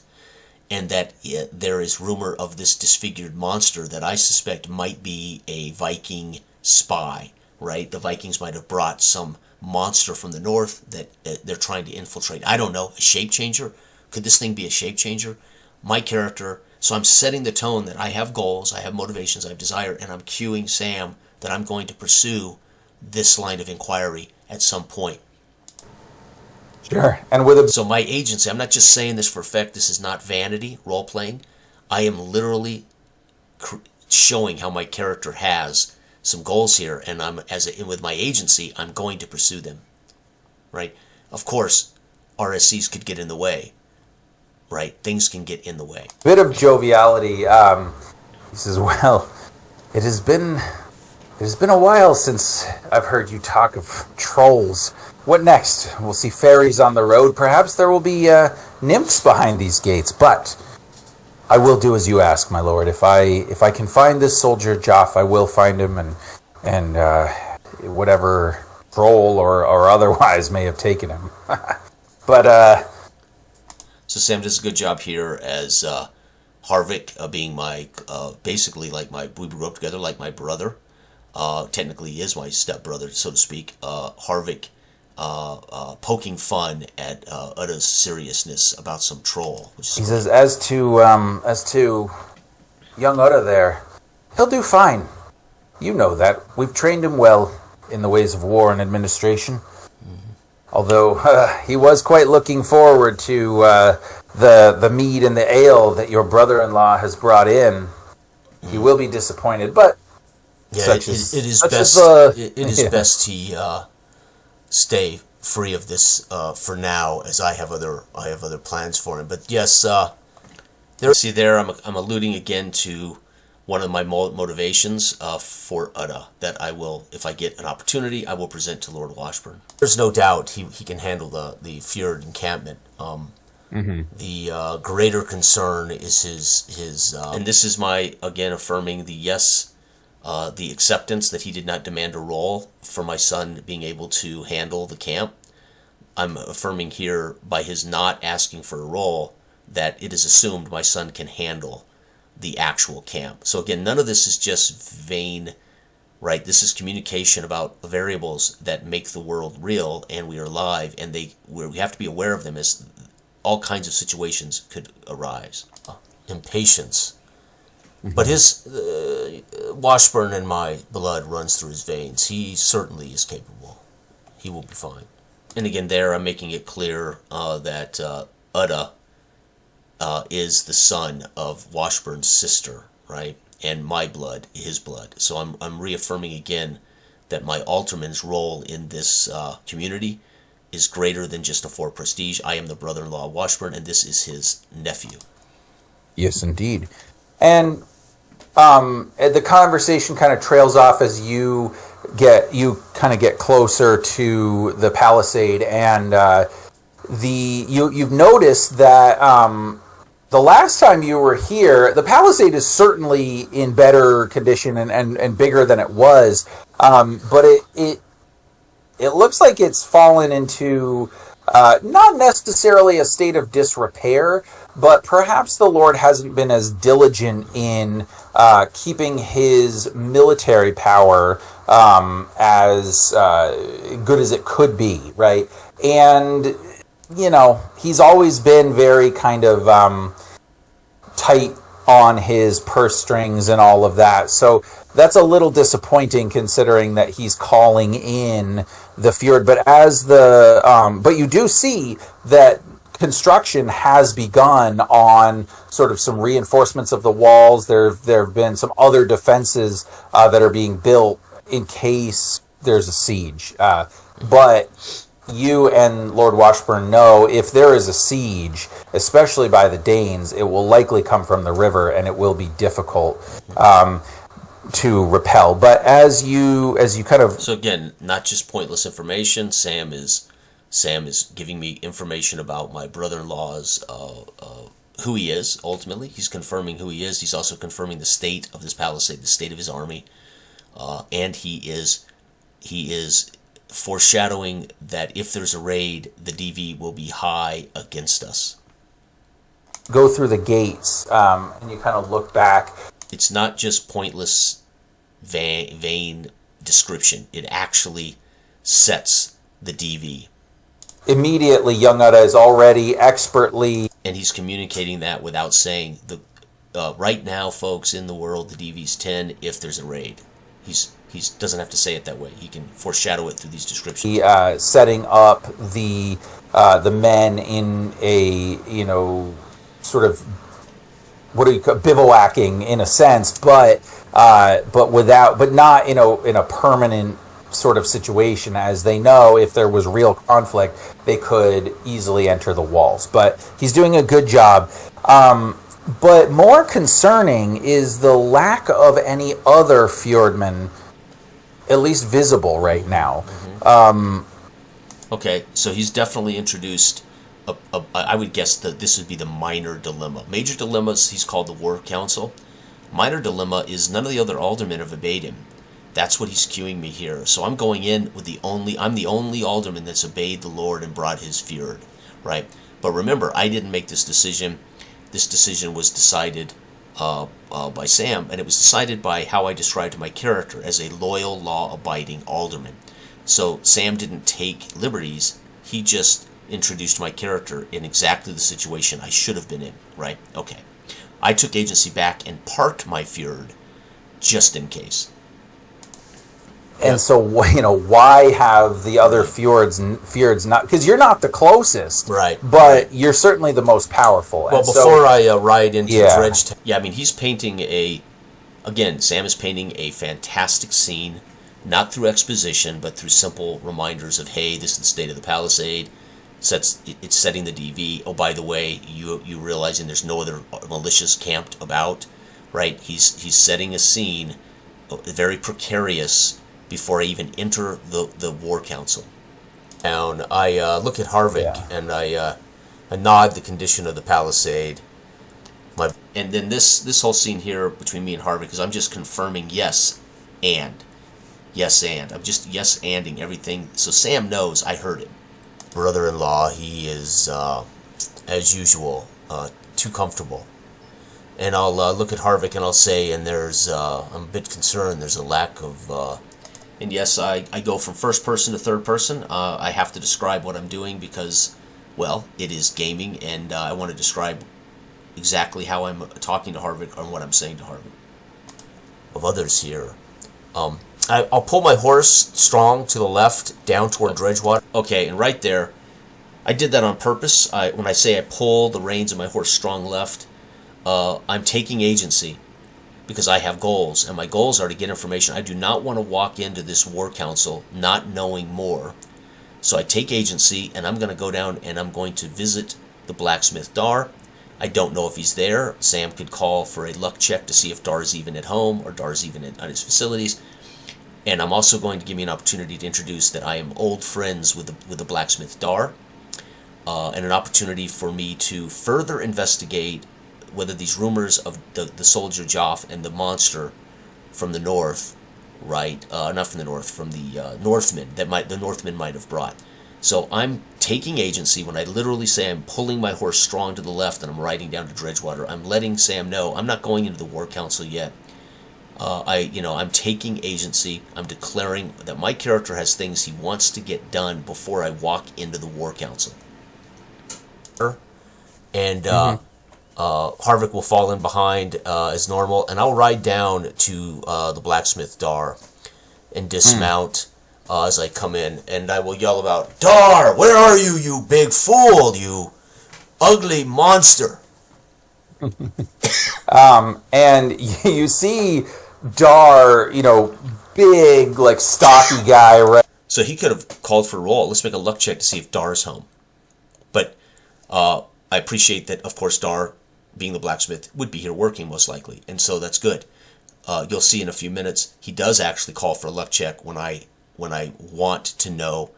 and that there is rumor of this disfigured monster that I suspect might be a Viking spy, right? The Vikings might have brought some monster from the north that they're trying to infiltrate. I don't know, a shape changer? Could this thing be a shape changer? My character, so I'm setting the tone that I have goals, I have motivations, I have desire, and I'm cueing Sam that I'm going to pursue this line of inquiry at some point.
Sure. And
so my agency, I'm not just saying this for effect, this is not vanity, role-playing. I am literally showing how my character has some goals here, and with my agency, I'm going to pursue them, right? Of course, RSCs could get in the way, right? Things can get in the way.
Bit of joviality. He says, well, it has been a while since I've heard you talk of trolls. What next? We'll see fairies on the road. Perhaps there will be nymphs behind these gates. But I will do as you ask, my lord. If I can find this soldier Joff, I will find him, and whatever troll or otherwise may have taken him. But
so Sam does a good job here as Harvick being my basically like we grew up together like my brother. Technically he is my stepbrother, so to speak. Harvick poking fun at Utta's seriousness about some troll. He
says, as to young Utta there, he'll do fine. You know that. We've trained him well in the ways of war and administration. Mm-hmm. Although he was quite looking forward to the mead and the ale that your brother-in-law has brought in. He will be disappointed, but
yeah, it is best he stay free of this for now, as I have other plans for him. But yes, I'm alluding again to one of my motivations for Utta, that I will, if I get an opportunity, I will present to Lord Washburn. There's no doubt he can handle the Fjord encampment. The greater concern is his and this is my, again, affirming the acceptance that he did not demand a role for my son being able to handle the camp. I'm affirming here by his not asking for a role that it is assumed my son can handle the actual camp. So again, none of this is just vain, right? This is communication about variables that make the world real, and we are live, and we have to be aware of them as all kinds of situations could arise. Impatience. But his Washburn and my blood runs through his veins. He certainly is capable. He will be fine. And again, there I'm making it clear that Utta is the son of Washburn's sister, right? And my blood, his blood. So I'm reaffirming again that my Alderman's role in this community is greater than just a 4 prestige. I am the brother-in-law of Washburn, and this is his nephew.
Yes, indeed. And the conversation kind of trails off as you kind of get closer to the palisade, and you've noticed that the last time you were here, the palisade is certainly in better condition and bigger than it was, but it looks like it's fallen into not necessarily a state of disrepair, but perhaps the Lord hasn't been as diligent in keeping his military power as good as it could be, right? And, he's always been very kind of tight on his purse strings and all of that. So that's a little disappointing considering that he's calling in the Fjord. But but you do see that construction has begun on sort of some reinforcements of the walls. There have been some other defenses that are being built in case there's a siege. But you and Lord Washburn know if there is a siege, especially by the Danes, it will likely come from the river, and it will be difficult to repel. But as you kind of
So again, not just pointless information. Sam is giving me information about my brother-in-law's who he is. Ultimately, he's confirming who he is. He's also confirming the state of this palisade, the state of his army, and he is foreshadowing that if there's a raid, the DV will be high against us.
Go through the gates, and you kind of look back.
It's not just pointless, vain description. It actually sets the DV.
Immediately, young Uda is already expertly...
And he's communicating that without saying, right now, folks, in the world, the DV's 10 if there's a raid. He doesn't have to say it that way. He can foreshadow it through these descriptions.
Setting up the men in a sort of bivouacking in a sense, but not in a permanent sort of situation, as they know if there was real conflict they could easily enter the walls. But he's doing a good job. But more concerning is the lack of any other Fjordmen, at least visible right now.
Okay, so he's definitely introduced, I would guess that this would be the minor dilemma. Major dilemmas, he's called the War Council. Minor dilemma is none of the other aldermen have obeyed him. That's what he's cueing me here. So I'm going in with I'm the only alderman that's obeyed the Lord and brought his Fjord, right? But remember, I didn't make this decision. This decision was decided by Sam, and it was decided by how I described my character as a loyal, law-abiding alderman. So Sam didn't take liberties. He just introduced my character in exactly the situation I should have been in, right? Okay. I took agency back and parked my Fjord just in case.
And so, why have the other fjords not? Because you're not the closest,
right?
But you're certainly the most powerful.
Well, before I ride into Dredge, he's painting Sam is painting a fantastic scene, not through exposition, but through simple reminders of, hey, this is the state of the palisade. It's setting the DV. Oh, by the way, you realizing there's no other militias camped about, right? He's setting a scene, very precarious, before I even enter the War Council. And I look at Harvick, and I nod the condition of the palisade. And then this whole scene here between me and Harvick is I'm just confirming yes and. I'm just yes-anding everything. So Sam knows I heard him. Brother-in-law, he is, as usual, too comfortable. And I'll look at Harvick and I'll say, and I'm a bit concerned, there's a lack of... And yes, I go from first person to third person. I have to describe what I'm doing because, well, it is gaming, and I want to describe exactly how I'm talking to Harvick and what I'm saying to Harvick. Of others here. I'll pull my horse strong to the left, down toward Dredgewater. Okay, and right there, I did that on purpose. When I say I pull the reins of my horse strong left, I'm taking agency. Because I have goals, and my goals are to get information. I do not want to walk into this War Council not knowing more. So I take agency, and I'm going to go down and I'm going to visit the blacksmith Dar. I don't know if he's there. Sam could call for a luck check to see if Dar's even at home or Dar's even at his facilities. And I'm also going to give me an opportunity to introduce that I am old friends with the blacksmith Dar, and an opportunity for me to further investigate whether these rumors of the soldier Joff and the monster from the north, right? Not from the north, from the Northmen the Northmen might have brought. So I'm taking agency when I literally say I'm pulling my horse strong to the left and I'm riding down to Dredgewater. I'm letting Sam know I'm not going into the War Council yet. I'm taking agency. I'm declaring that my character has things he wants to get done before I walk into the War Council. And Harvick will fall in behind as normal, and I'll ride down to the blacksmith Dar and dismount as I come in, and I will yell about, "Dar, where are you, you big fool, you ugly monster!"
And you see Dar, big, like, stocky guy, right?
So he could have called for a roll. Let's make a luck check to see if Dar's home. But I appreciate that, of course, Dar, being the blacksmith, would be here working most likely, and so that's good. You'll see in a few minutes, he does actually call for a luck check when I want to know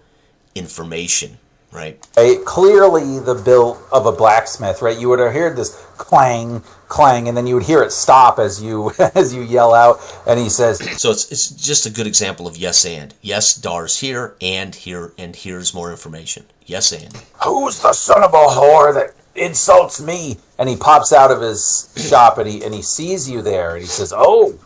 information, right?
Clearly the build of a blacksmith, right? You would have heard this clang, clang, and then you would hear it stop as you as you yell out, and he says...
So it's just a good example of yes and. Yes, Dar's here, and here's more information. Yes and.
Who's the son of a whore that insults me? And he pops out of his shop, and he sees you there, and he says, "Oh,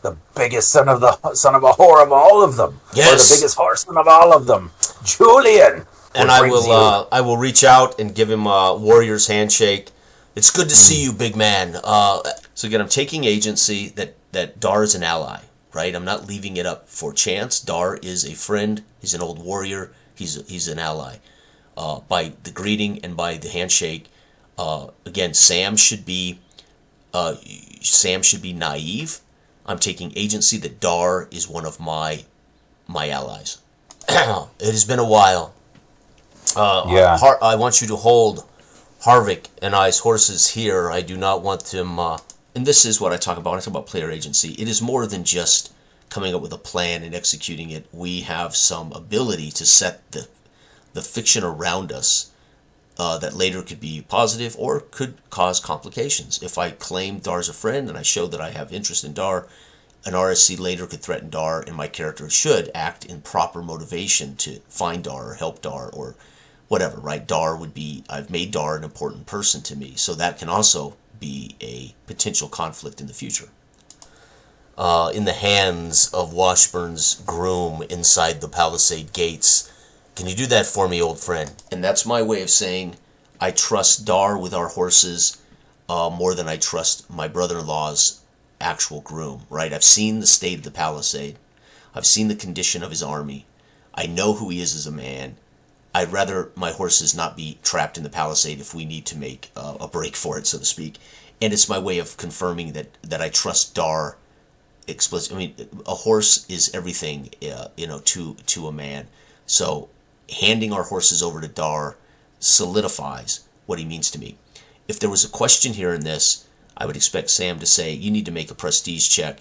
the biggest son of a whore of all of them,
yes,
or the biggest horseman of all of them, Julian."
And I will reach out and give him a warrior's handshake. It's good to see you, big man. So again, I'm taking agency that Dar is an ally, right? I'm not leaving it up for chance. Dar is a friend. He's an old warrior. He's an ally. By the greeting and by the handshake, again, Sam should be naive. I'm taking agency that Dar is one of my allies. It has been a while. I want you to hold Harvick and I's horses here. I do not want them... and this is what I talk about when I talk about player agency. It is more than just coming up with a plan and executing it. We have some ability to set the fiction around us that later could be positive or could cause complications. If I claim Dar's a friend and I show that I have interest in Dar, an RSC later could threaten Dar, and my character should act in proper motivation to find Dar or help Dar or whatever, right? I've made Dar an important person to me, so that can also be a potential conflict in the future. In the hands of Washburn's groom inside the palisade gates. Can you do that for me, old friend? And that's my way of saying I trust Dar with our horses more than I trust my brother-in-law's actual groom, right? I've seen the state of the palisade. I've seen the condition of his army. I know who he is as a man. I'd rather my horses not be trapped in the palisade if we need to make a break for it, so to speak. And it's my way of confirming that I trust Dar explicitly. I mean, a horse is everything, to a man. So handing our horses over to Dar solidifies what he means to me. If there was a question here in this, I would expect Sam to say, you need to make a prestige check.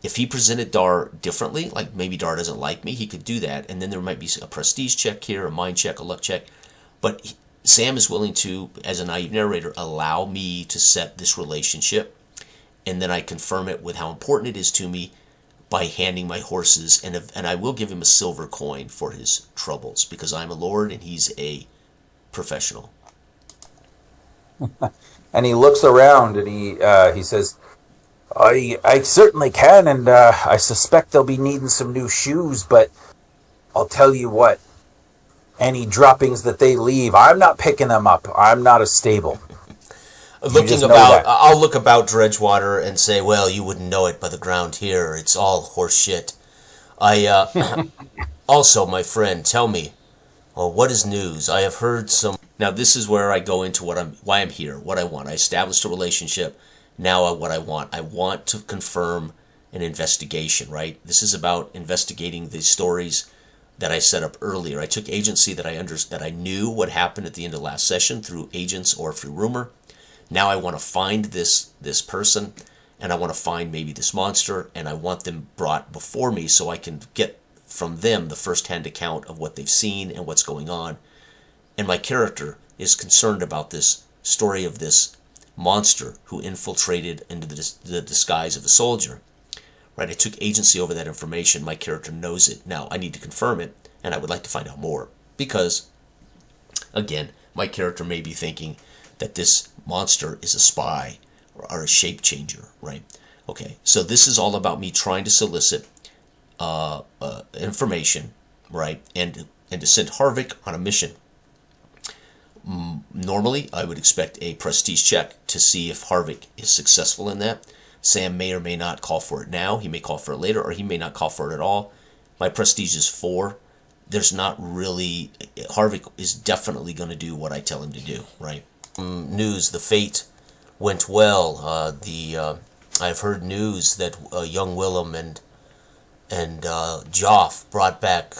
If he presented Dar differently, like maybe Dar doesn't like me, he could do that, and then there might be a prestige check here, a mind check, a luck check. But Sam is willing to, as a naive narrator, allow me to set this relationship, and then I confirm it with how important it is to me by handing my horses, and I will give him a silver coin for his troubles, because I'm a lord and he's a professional.
And he looks around and he says, I certainly can, and I suspect they'll be needing some new shoes, but I'll tell you what, any droppings that they leave, I'm not picking them up. I'm not a stable.
I'll look about Dredgewater and say, well, you wouldn't know it by the ground here. It's all horse shit. Also, my friend, tell me, what is news? I have heard some... Now, this is where I go into why I'm here, what I want. I established a relationship. Now, what I want. I want to confirm an investigation, right? This is about investigating the stories that I set up earlier. I took agency that I knew what happened at the end of last session through agents or through rumor. Now I want to find this person, and I want to find maybe this monster, and I want them brought before me so I can get from them the first-hand account of what they've seen and what's going on. And my character is concerned about this story of this monster who infiltrated into the disguise of a soldier. Right? I took agency over that information. My character knows it. Now, I need to confirm it, and I would like to find out more. Because, again, my character may be thinking that this monster is a spy or a shape changer, right? Okay, so this is all about me trying to solicit information, right, and to send Harvick on a mission. Normally, I would expect a prestige check to see if Harvick is successful in that. Sam may or may not call for it now. He may call for it later, or he may not call for it at all. My prestige is 4. There's not really... Harvick is definitely going to do what I tell him to do, right? News, the fate went well. I've heard news that young Willem and Joff brought back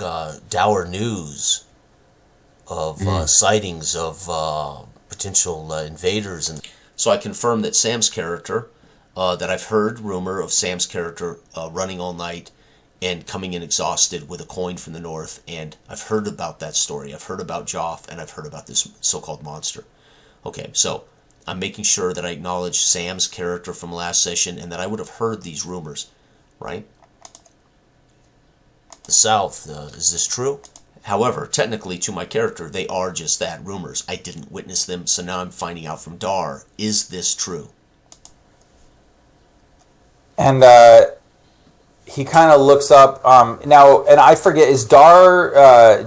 dour news of sightings of potential invaders. And so I confirmed that Sam's character, that I've heard rumor of Sam's character running all night and coming in exhausted with a coin from the north, and I've heard about that story. I've heard about Joff, and I've heard about this so-called monster. Okay, so I'm making sure that I acknowledge Sam's character from last session and that I would have heard these rumors, right? The South, is this true? However, technically to my character, they are just that, rumors. I didn't witness them, so now I'm finding out from Dar, is this true?
And he kind of looks up now, and I forget, is Dar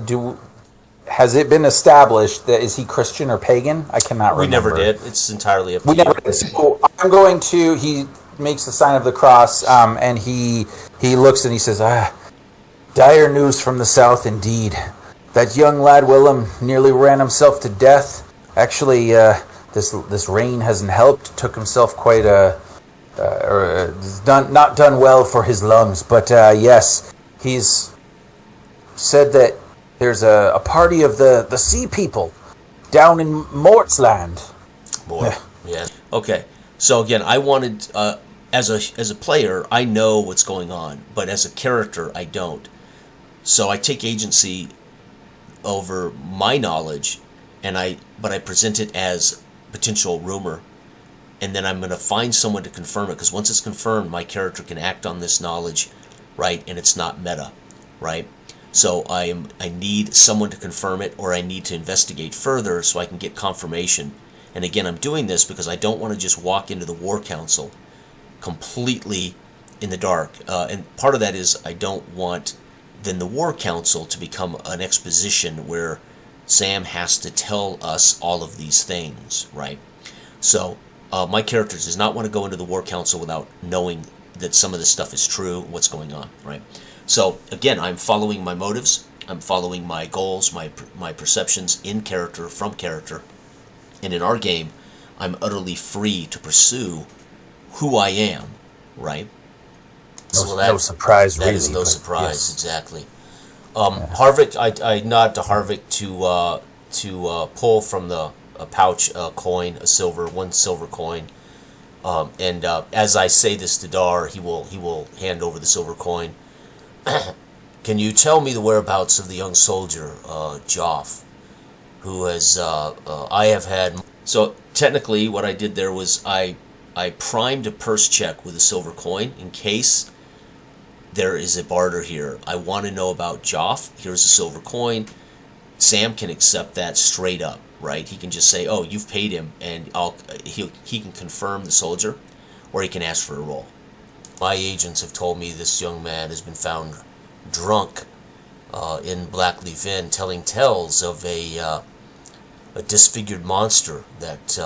has it been established that is he Christian or pagan? I cannot remember.
We never did. It's entirely up to
We
you.
never did. So I'm going to. He makes the sign of the cross, and he looks and he says, dire news from the south indeed. That young lad Willem nearly ran himself to death. Actually, this rain hasn't helped. Took himself quite not done well for his lungs. But yes, he's said that there's a party of the sea people down in Mortsland.
Boy, yeah. Okay, so again, I wanted as a player, I know what's going on, but as a character, I don't. So I take agency over my knowledge, but I present it as potential rumor, and then I'm going to find someone to confirm it, because once it's confirmed, my character can act on this knowledge, right, and it's not meta, right? So I need someone to confirm it, or I need to investigate further so I can get confirmation. And again, I'm doing this because I don't want to just walk into the War Council completely in the dark, and part of that is I don't want then the War Council to become an exposition where Sam has to tell us all of these things, right? So my character does not want to go into the War Council without knowing that some of this stuff is true, what's going on, right? So again, I'm following my motives, I'm following my goals, my perceptions in character, from character, and in our game, I'm utterly free to pursue who I am, right?
No surprise,
that
really.
Is no surprise,
yes.
Exactly. Harvick, I nod to Harvick to pull from a pouch a coin, one silver coin, and as I say this to Dar, he will hand over the silver coin. Can you tell me the whereabouts of the young soldier, Joff, who has I have had? So technically, what I did there was I primed a purse check with a silver coin in case there is a barter here. I want to know about Joff. Here's a silver coin. Sam can accept that straight up, right? He can just say, "Oh, you've paid him," and he can confirm the soldier, or he can ask for a roll. My agents have told me this young man has been found drunk in Blackleaf Inn, telling tales of a disfigured monster that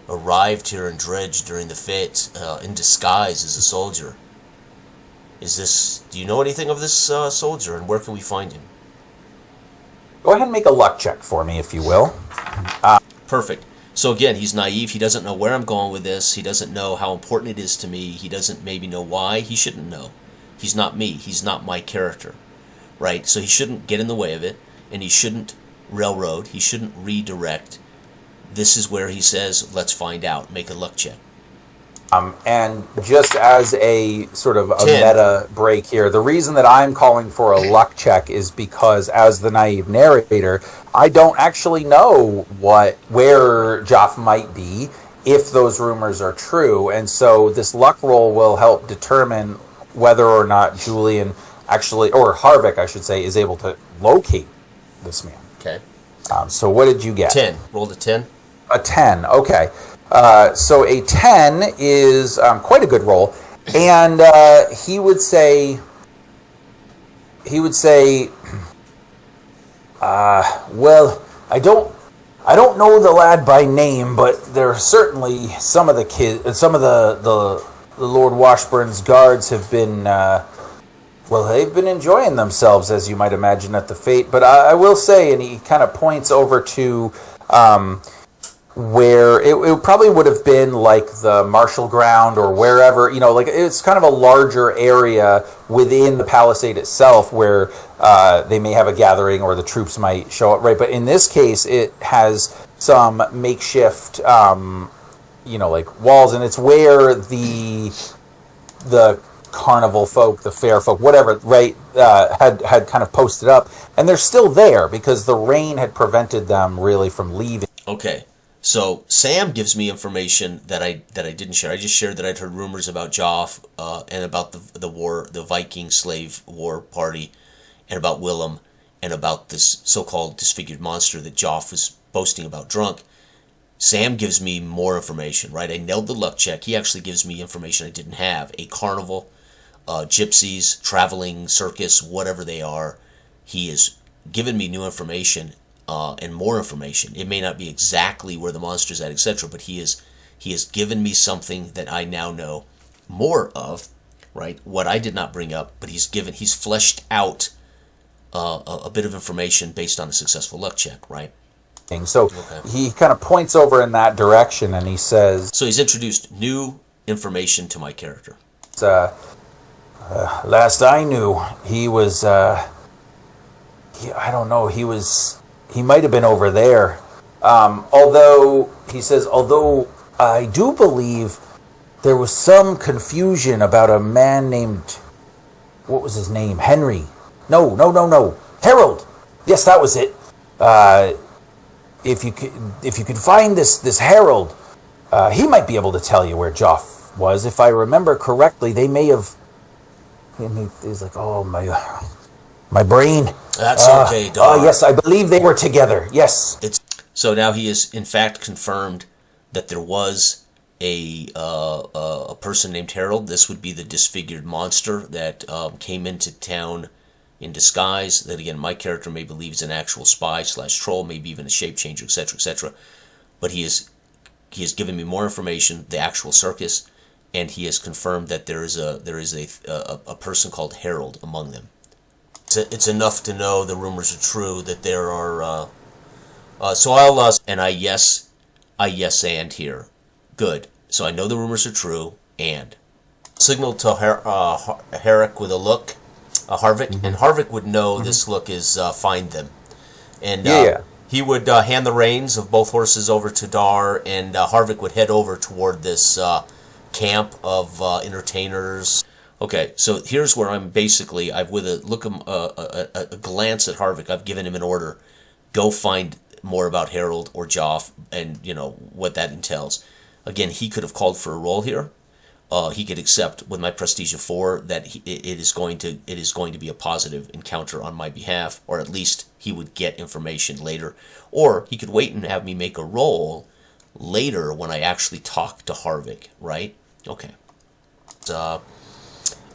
arrived here in Dredge during the fete in disguise as a soldier. Do you know anything of this soldier, and where can we find him?
Go ahead and make a luck check for me, if you will.
Perfect. So again, he's naive. He doesn't know where I'm going with this. He doesn't know how important it is to me. He doesn't maybe know why. He shouldn't know. He's not me. He's not my character, right? So he shouldn't get in the way of it, and he shouldn't railroad. He shouldn't redirect. This is where he says, let's find out. Make a luck check.
And just as a sort of a
10.
meta break here, the reason that I'm calling for a luck check is because, as the naive narrator, I don't actually know where Joff might be if those rumors are true, and so this luck roll will help determine whether or not Julian actually, or Harvick, I should say, is able to locate this man.
Okay.
So what did you get?
10. Rolled a 10.
A 10. Okay. So a 10 is quite a good roll, and he would say. Well, I don't know the lad by name, but there are certainly some of the kids, some of the Lord Washburn's guards have been, they've been enjoying themselves, as you might imagine, at the fete. But I will say, and he kind of points over to where it probably would have been like the Marshall Ground or wherever, like it's kind of a larger area within the palisade itself where they may have a gathering or the troops might show up, right? But in this case, it has some makeshift, like walls, and it's where the carnival folk, the fair folk, whatever, right, had kind of posted up, and they're still there because the rain had prevented them really from leaving.
Okay. So Sam gives me information that I didn't share. I just shared that I'd heard rumors about Joff and about the war, the Viking slave war party, and about Willem, and about this so-called disfigured monster that Joff was boasting about drunk. Sam gives me more information, right? I nailed the luck check. He actually gives me information I didn't have. A carnival, gypsies, traveling circus, whatever they are. He has given me new information. And more information. It may not be exactly where the monster's at, etc., but he has given me something that I now know more of, right? What I did not bring up, but he's fleshed out a bit of information based on a successful luck check, right?
So he kind of points over in that direction, and he says,
so he's introduced new information to my character.
Last I knew, he was, I don't know, he might have been over there. Although I do believe there was some confusion about a man named, what was his name? Henry. No. Harold. Yes, that was it. If you could find this Harold, he might be able to tell you where Joff was. If I remember correctly, they may have. He's like, oh my brain.
That's okay, Dar.
Yes, I believe they were together. Yes.
So now he has in fact confirmed that there was a person named Harold. This would be the disfigured monster that came into town in disguise. That again, my character may believe is an actual spy / troll, maybe even a shape changer, etc., etc. But he has given me more information. The actual circus, and he has confirmed that there is a person called Harold among them. It's enough to know the rumors are true, that there are, so I'll, and I yes and here. Good. So I know the rumors are true, and. Signal to Herrick with a look, Harvick, and Harvick would know this look is find them. And he would hand the reins of both horses over to Dar, and Harvick would head over toward this camp of entertainers. Okay, so here's where I'm basically, I've with a glance at Harvick, I've given him an order. Go find more about Harold or Joff, and what that entails. Again, he could have called for a roll here. He could accept with my prestige of 4 that it is going to be a positive encounter on my behalf, or at least he would get information later. Or he could wait and have me make a roll later when I actually talk to Harvick, right? Okay.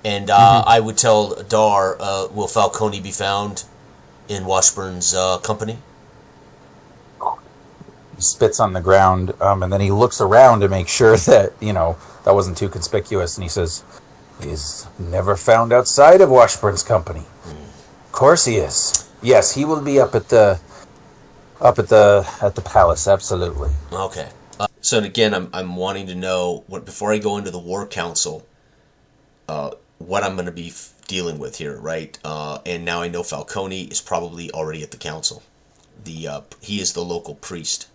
I would tell Dar, will Falcone be found in Washburn's company?
He spits on the ground, and then he looks around to make sure that, that wasn't too conspicuous, and he says, he's never found outside of Washburn's company. Of course he is. Yes, he will be up at the palace, absolutely.
Okay. So again, I'm wanting to know, before I go into the War Council, what I'm going to be dealing with here, right? And now I know Falcone is probably already at the council. He is the local priest.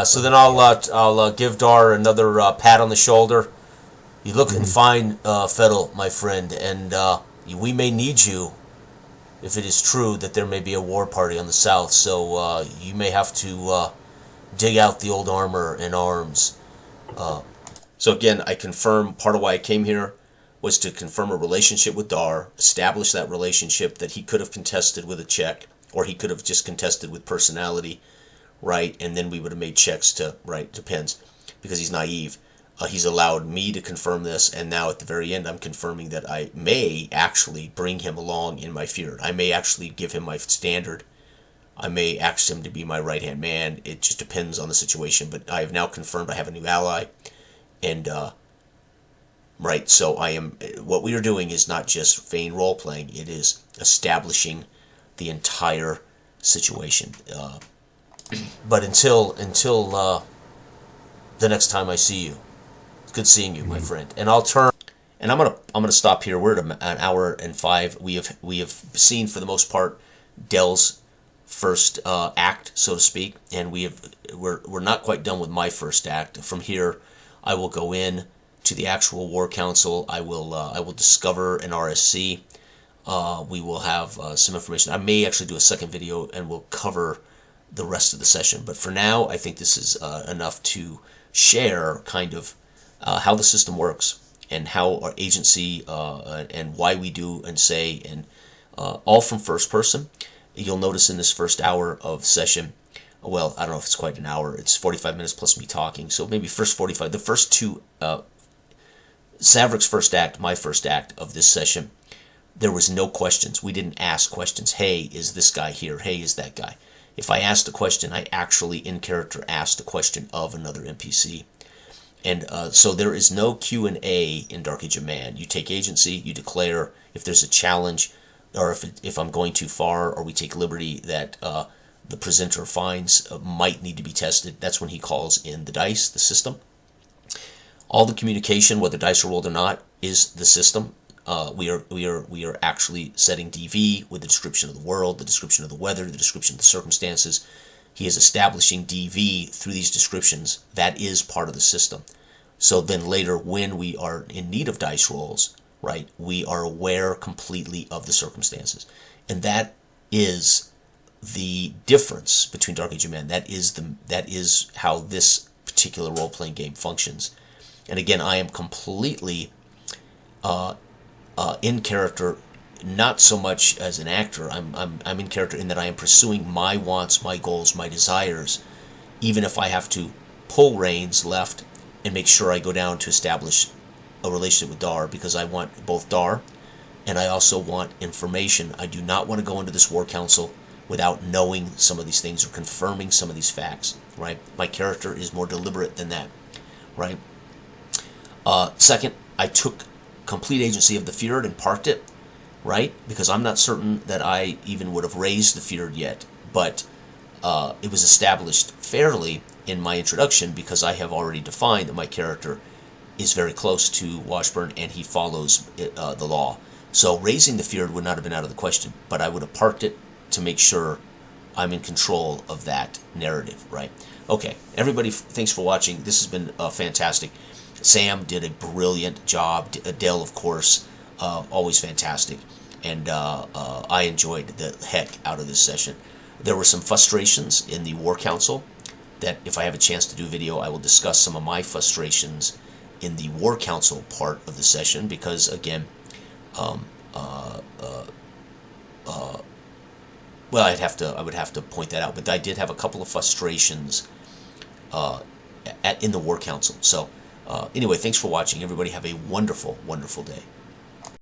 So then I'll give Dar another pat on the shoulder. You look and fine, Fettel, my friend, and we may need you if it is true that there may be a war party on the south. So you may have to dig out the old armor and arms. So again, I confirm part of why I came here was to confirm a relationship with Dar, establish that relationship that he could have contested with a check, or he could have just contested with personality, right? And then we would have made checks to, right, depends, because he's naive. He's allowed me to confirm this, and now at the very end I'm confirming that I may actually bring him along in my feud. I may actually give him my standard. I may ask him to be my right-hand man. It just depends on the situation, but I have now confirmed I have a new ally, and right, so what we are doing is not just vain role-playing, it is establishing the entire situation. But until the next time I see you, it's good seeing you, my friend. And I'm gonna stop here. We're at an hour and 5. We have seen, for the most part, Dell's first act, so to speak, and we're not quite done with my first act. From here, I will go in to the actual War Council. I will discover an RSC. We will have some information. I may actually do a second video and we'll cover the rest of the session. But for now, I think this is enough to share kind of how the system works and how our agency and why we do and say, and all from first person. You'll notice in this first hour of session, well, I don't know if it's quite an hour. It's 45 minutes plus me talking. So maybe the first two, Savrick's first act, my first act of this session, there was no questions. We didn't ask questions. Hey, is this guy here? Hey, is that guy? If I asked a question, I actually, in character, asked a question of another NPC. And so there is no Q&A in Dark Age of Man. You take agency, you declare if there's a challenge, or if I'm going too far, or we take liberty that the presenter finds might need to be tested. That's when he calls in the dice, the system. All the communication, whether dice are rolled or not, is the system. We are actually setting DV with the description of the world, the description of the weather, the description of the circumstances. He is establishing DV through these descriptions. That is part of the system. So then later, when we are in need of dice rolls, right, we are aware completely of the circumstances. And that is the difference between Dark Age of Man. That is how this particular role-playing game functions. And again, I am completely in character, not so much as an actor. I'm in character in that I am pursuing my wants, my goals, my desires, even if I have to pull reins left and make sure I go down to establish a relationship with Dar, because I want both Dar and I also want information. I do not want to go into this War Council without knowing some of these things or confirming some of these facts, right? My character is more deliberate than that, right? Second, I took complete agency of the Fjord and parked it, right? Because I'm not certain that I even would have raised the Fjord yet, but it was established fairly in my introduction because I have already defined that my character is very close to Washburn and he follows the law. So raising the Fjord would not have been out of the question, but I would have parked it to make sure I'm in control of that narrative, right? Okay, everybody, thanks for watching. This has been fantastic. Sam did a brilliant job. Dell, of course, always fantastic. And I enjoyed the heck out of this session. There were some frustrations in the War Council that if I have a chance to do a video, I will discuss some of my frustrations in the War Council part of the session, because again, well, I would have to point that out, but I did have a couple of frustrations in the War Council. So anyway, thanks for watching. Everybody have a wonderful, wonderful day.